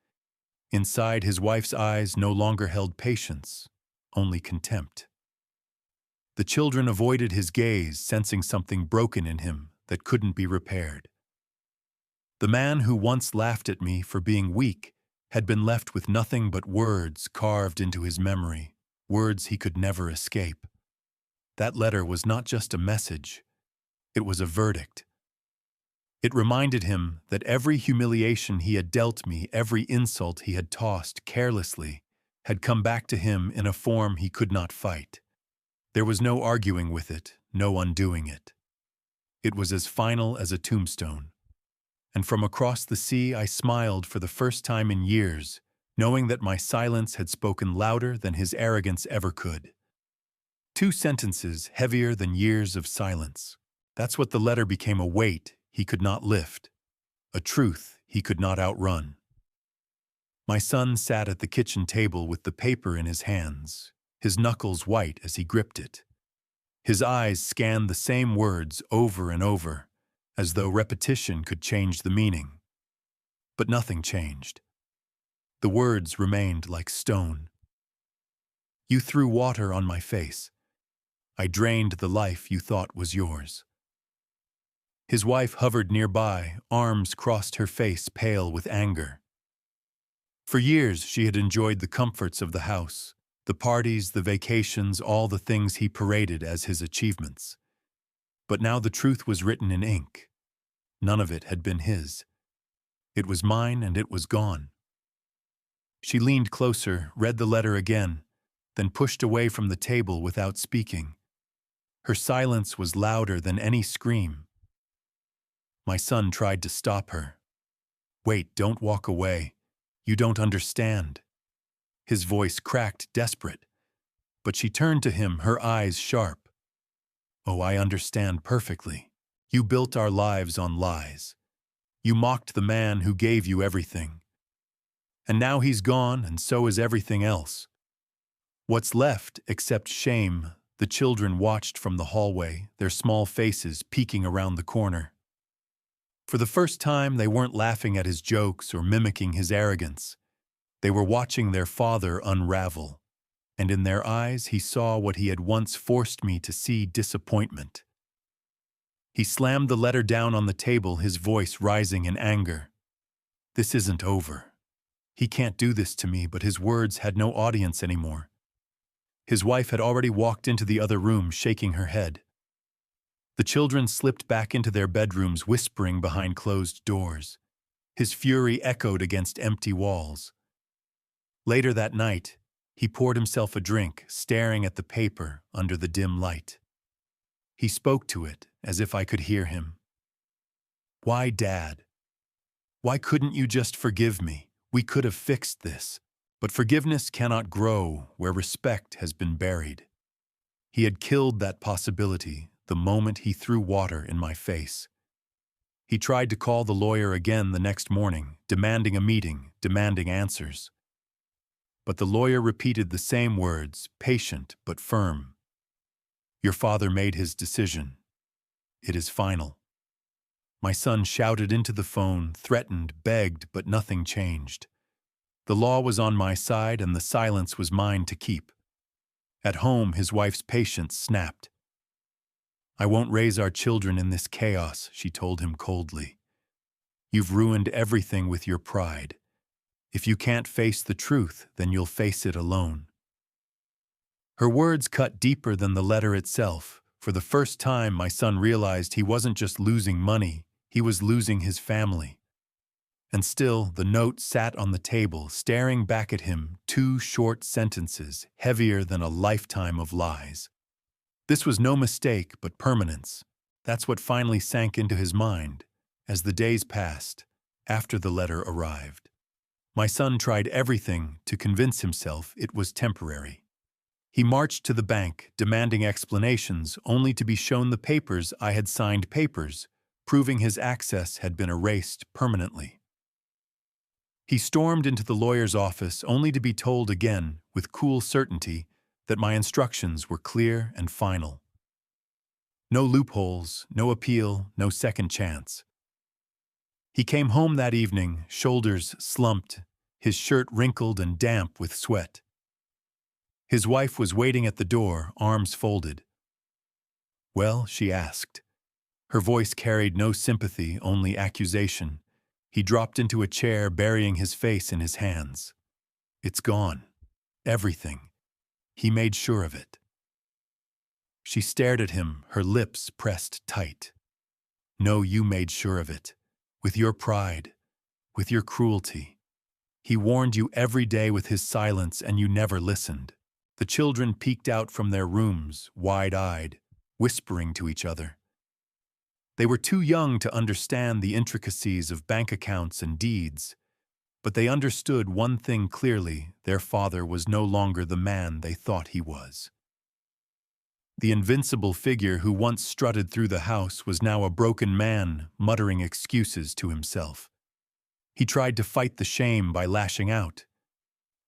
Inside, his wife's eyes no longer held patience, only contempt. The children avoided his gaze, sensing something broken in him that couldn't be repaired. The man who once laughed at me for being weak had been left with nothing but words carved into his memory, words he could never escape. That letter was not just a message, it was a verdict. It reminded him that every humiliation he had dealt me, every insult he had tossed carelessly, had come back to him in a form he could not fight. There was no arguing with it, no undoing it. It was as final as a tombstone. And from across the sea I smiled for the first time in years, knowing that my silence had spoken louder than his arrogance ever could. 2 sentences heavier than years of silence. That's what the letter became, a weight he could not lift, a truth he could not outrun. My son sat at the kitchen table with the paper in his hands, his knuckles white as he gripped it. His eyes scanned the same words over and over, as though repetition could change the meaning. But nothing changed. The words remained like stone. "You threw water on my face. I drained the life you thought was yours." His wife hovered nearby, arms crossed her face, pale with anger. For years she had enjoyed the comforts of the house, the parties, the vacations, all the things he paraded as his achievements. But now the truth was written in ink. None of it had been his. It was mine, and it was gone. She leaned closer, read the letter again, then pushed away from the table without speaking. Her silence was louder than any scream. My son tried to stop her. "Wait, don't walk away. You don't understand." His voice cracked, desperate. But she turned to him, her eyes sharp. "Oh, I understand perfectly. You built our lives on lies. You mocked the man who gave you everything. And now he's gone, and so is everything else. What's left except shame?" The children watched from the hallway, their small faces peeking around the corner. For the first time, they weren't laughing at his jokes or mimicking his arrogance. They were watching their father unravel, and in their eyes he saw what he had once forced me to see: disappointment. He slammed the letter down on the table, his voice rising in anger. "This isn't over. He can't do this to me," but his words had no audience anymore. His wife had already walked into the other room, shaking her head. The children slipped back into their bedrooms, whispering behind closed doors. His fury echoed against empty walls. Later that night, he poured himself a drink, staring at the paper under the dim light. He spoke to it as if I could hear him. "Why, Dad? Why couldn't you just forgive me? We could have fixed this." But forgiveness cannot grow where respect has been buried. He had killed that possibility the moment he threw water in my face. He tried to call the lawyer again the next morning, demanding a meeting, demanding answers. But the lawyer repeated the same words, patient but firm. "Your father made his decision. It is final." My son shouted into the phone, threatened, begged, but nothing changed. The law was on my side, and the silence was mine to keep. At home, his wife's patience snapped. "I won't raise our children in this chaos," she told him coldly. "You've ruined everything with your pride. If you can't face the truth, then you'll face it alone." Her words cut deeper than the letter itself. For the first time, my son realized he wasn't just losing money, he was losing his family. And still, the note sat on the table, staring back at him, 2 short sentences, heavier than a lifetime of lies. This was no mistake, but permanence. That's what finally sank into his mind as the days passed after the letter arrived. My son tried everything to convince himself it was temporary. He marched to the bank, demanding explanations, only to be shown the papers I had signed, papers proving his access had been erased permanently. He stormed into the lawyer's office, only to be told again, with cool certainty, that my instructions were clear and final. No loopholes, no appeal, no second chance. He came home that evening, shoulders slumped, his shirt wrinkled and damp with sweat. His wife was waiting at the door, arms folded. "Well?" she asked. Her voice carried no sympathy, only accusation. He dropped into a chair, burying his face in his hands. "It's gone. Everything. He made sure of it." She stared at him, her lips pressed tight. "No, you made sure of it. With your pride, with your cruelty. He warned you every day with his silence, and you never listened." The children peeked out from their rooms, wide-eyed, whispering to each other. They were too young to understand the intricacies of bank accounts and deeds, but they understood one thing clearly: their father was no longer the man they thought he was. The invincible figure who once strutted through the house was now a broken man, muttering excuses to himself. He tried to fight the shame by lashing out.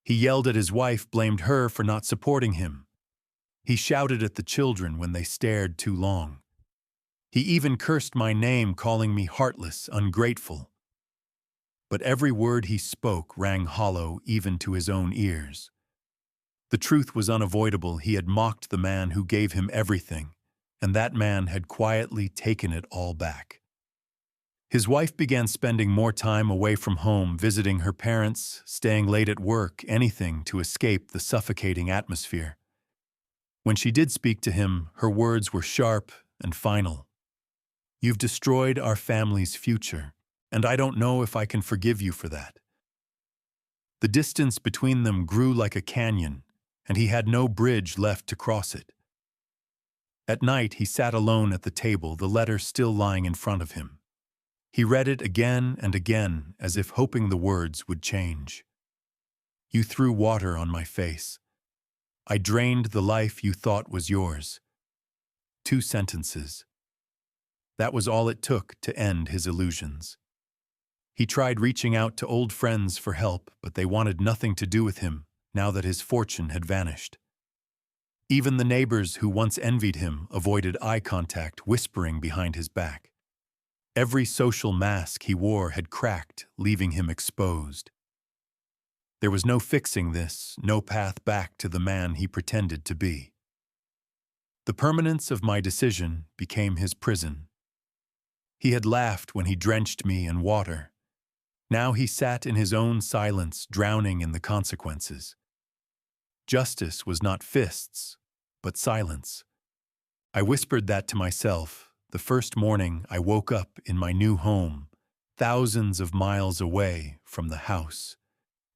He yelled at his wife, blamed her for not supporting him. He shouted at the children when they stared too long. He even cursed my name, calling me heartless, ungrateful. But every word he spoke rang hollow even to his own ears. The truth was unavoidable. He had mocked the man who gave him everything, and that man had quietly taken it all back. His wife began spending more time away from home, visiting her parents, staying late at work, anything to escape the suffocating atmosphere. When she did speak to him, her words were sharp and final. "You've destroyed our family's future, and I don't know if I can forgive you for that." The distance between them grew like a canyon, and he had no bridge left to cross it. At night, he sat alone at the table, the letter still lying in front of him. He read it again and again, as if hoping the words would change. "You threw water on my face. I drained the life you thought was yours." 2 sentences. That was all it took to end his illusions. He tried reaching out to old friends for help, but they wanted nothing to do with him now that his fortune had vanished. Even the neighbors who once envied him avoided eye contact, whispering behind his back. Every social mask he wore had cracked, leaving him exposed. There was no fixing this, no path back to the man he pretended to be. The permanence of my decision became his prison. He had laughed when he drenched me in water. Now he sat in his own silence, drowning in the consequences. Justice was not fists, but silence. I whispered that to myself the first morning I woke up in my new home, thousands of miles away from the house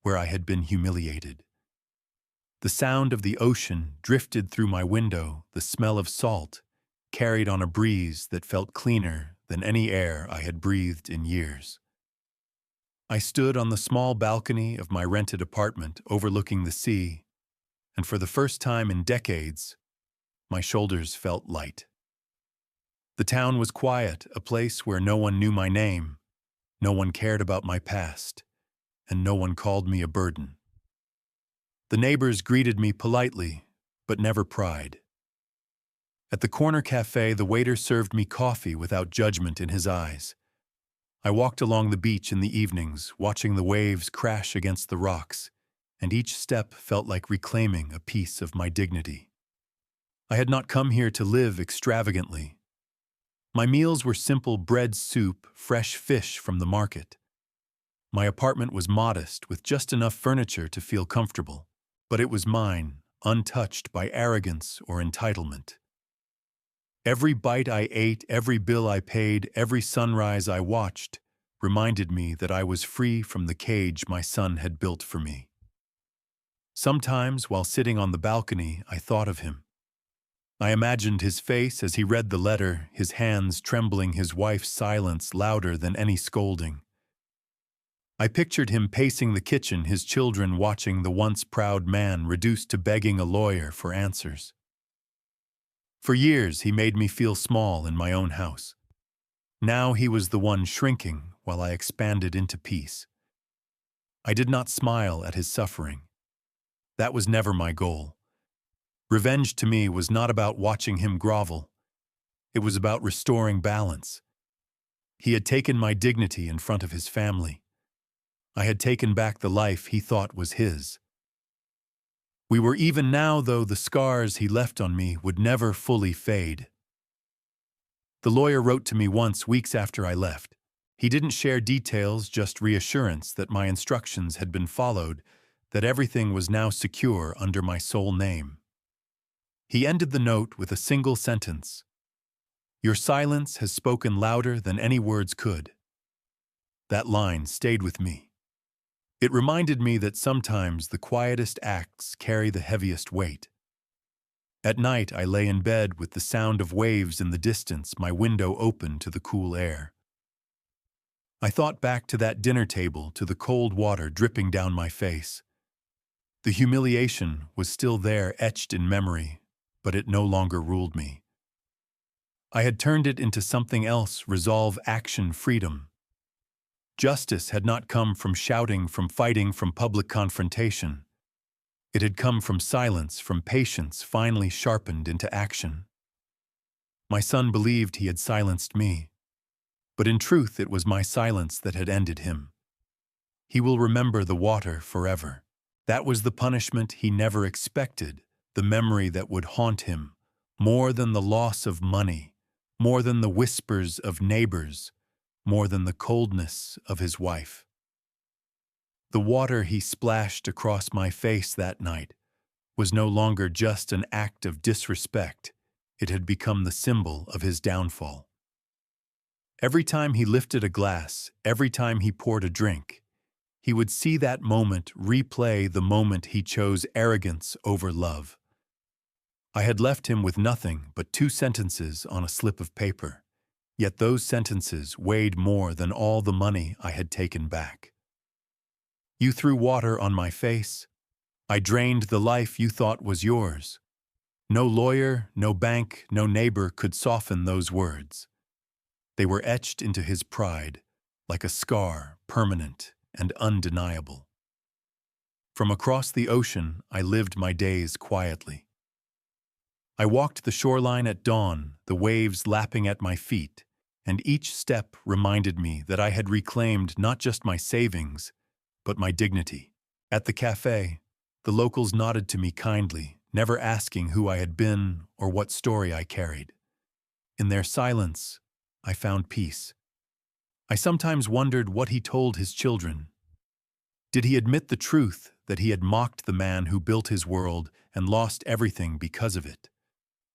where I had been humiliated. The sound of the ocean drifted through my window, the smell of salt carried on a breeze that felt cleaner than any air I had breathed in years. I stood on the small balcony of my rented apartment overlooking the sea, and for the first time in decades, my shoulders felt light. The town was quiet, a place where no one knew my name, no one cared about my past, and no one called me a burden. The neighbors greeted me politely, but never pried. At the corner cafe, the waiter served me coffee without judgment in his eyes. I walked along the beach in the evenings, watching the waves crash against the rocks, and each step felt like reclaiming a piece of my dignity. I had not come here to live extravagantly. My meals were simple bread soup, fresh fish from the market. My apartment was modest, with just enough furniture to feel comfortable, but it was mine, untouched by arrogance or entitlement. Every bite I ate, every bill I paid, every sunrise I watched reminded me that I was free from the cage my son had built for me. Sometimes, while sitting on the balcony, I thought of him. I imagined his face as he read the letter, his hands trembling, his wife's silence louder than any scolding. I pictured him pacing the kitchen, his children watching the once proud man reduced to begging a lawyer for answers. For years, he made me feel small in my own house. Now he was the one shrinking while I expanded into peace. I did not smile at his suffering. That was never my goal. Revenge to me was not about watching him grovel. It was about restoring balance. He had taken my dignity in front of his family. I had taken back the life he thought was his. We were even now, though the scars he left on me would never fully fade. The lawyer wrote to me once, weeks after I left. He didn't share details, just reassurance that my instructions had been followed, that everything was now secure under my sole name. He ended the note with a single sentence. "Your silence has spoken louder than any words could." That line stayed with me. It reminded me that sometimes the quietest acts carry the heaviest weight. At night, I lay in bed with the sound of waves in the distance, my window open to the cool air. I thought back to that dinner table, to the cold water dripping down my face. The humiliation was still there, etched in memory, but it no longer ruled me. I had turned it into something else: resolve, action, freedom. Justice had not come from shouting, from fighting, from public confrontation. It had come from silence, from patience finally sharpened into action. My son believed he had silenced me, but in truth it was my silence that had ended him. He will remember the water forever. That was the punishment he never expected, the memory that would haunt him, more than the loss of money, more than the whispers of neighbors, more than the coldness of his wife. The water he splashed across my face that night was no longer just an act of disrespect. It had become the symbol of his downfall. Every time he lifted a glass, every time he poured a drink, he would see that moment, replay the moment he chose arrogance over love. I had left him with nothing but 2 sentences on a slip of paper. Yet those sentences weighed more than all the money I had taken back. You threw water on my face. I drained the life you thought was yours. No lawyer, no bank, no neighbor could soften those words. They were etched into his pride, like a scar, permanent and undeniable. From across the ocean, I lived my days quietly. I walked the shoreline at dawn, the waves lapping at my feet, and each step reminded me that I had reclaimed not just my savings, but my dignity. At the cafe, the locals nodded to me kindly, never asking who I had been or what story I carried. In their silence, I found peace. I sometimes wondered what he told his children. Did he admit the truth that he had mocked the man who built his world and lost everything because of it?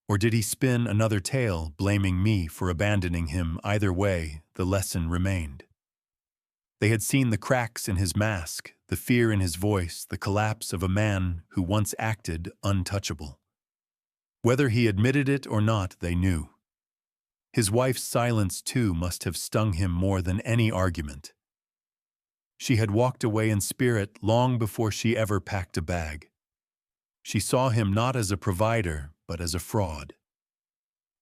Or did he spin another tale, blaming me for abandoning him? Either way, the lesson remained. They had seen the cracks in his mask, the fear in his voice, the collapse of a man who once acted untouchable. Whether he admitted it or not, they knew. His wife's silence, too, must have stung him more than any argument. She had walked away in spirit long before she ever packed a bag. She saw him not as a provider, but as a fraud.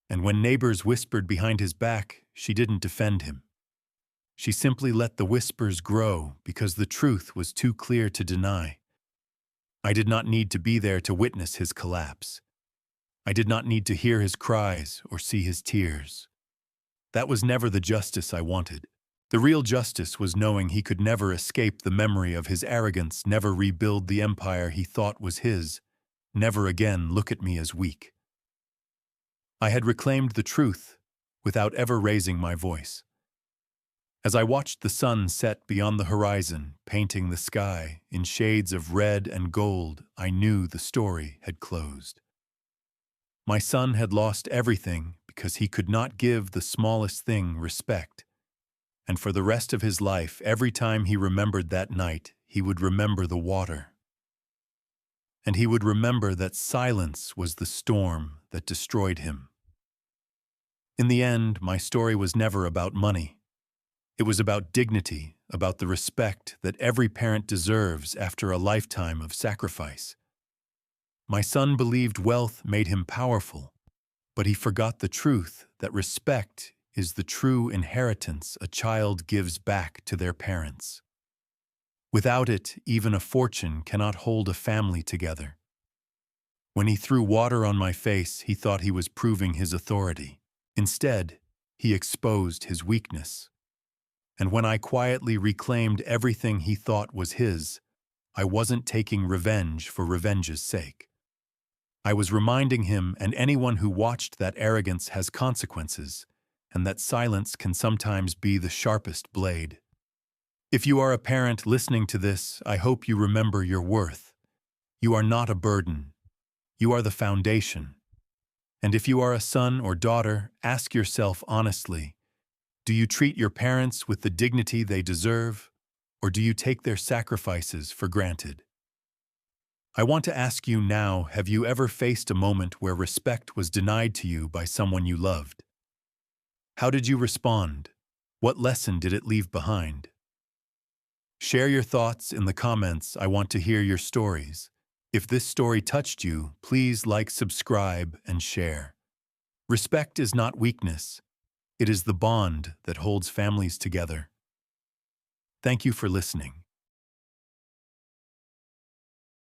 And when neighbors whispered behind his back, she didn't defend him. She simply let the whispers grow because the truth was too clear to deny. I did not need to be there to witness his collapse. I did not need to hear his cries or see his tears. That was never the justice I wanted. The real justice was knowing he could never escape the memory of his arrogance, never rebuild the empire he thought was his, never again look at me as weak. I had reclaimed the truth without ever raising my voice. As I watched the sun set beyond the horizon, painting the sky in shades of red and gold, I knew the story had closed. My son had lost everything because he could not give the smallest thing respect. And for the rest of his life, every time he remembered that night, he would remember the water. And he would remember that silence was the storm that destroyed him. In the end, my story was never about money. It was about dignity, about the respect that every parent deserves after a lifetime of sacrifice. My son believed wealth made him powerful, but he forgot the truth that respect is the true inheritance a child gives back to their parents. Without it, even a fortune cannot hold a family together. When he threw water on my face, he thought he was proving his authority. Instead, he exposed his weakness. And when I quietly reclaimed everything he thought was his, I wasn't taking revenge for revenge's sake. I was reminding him and anyone who watched that arrogance has consequences, and that silence can sometimes be the sharpest blade. If you are a parent listening to this, I hope you remember your worth. You are not a burden. You are the foundation. And if you are a son or daughter, ask yourself honestly, do you treat your parents with the dignity they deserve, or do you take their sacrifices for granted? I want to ask you now, have you ever faced a moment where respect was denied to you by someone you loved? How did you respond? What lesson did it leave behind? Share your thoughts in the comments. I want to hear your stories. If this story touched you, please like, subscribe, and share. Respect is not weakness. It is the bond that holds families together. Thank you for listening.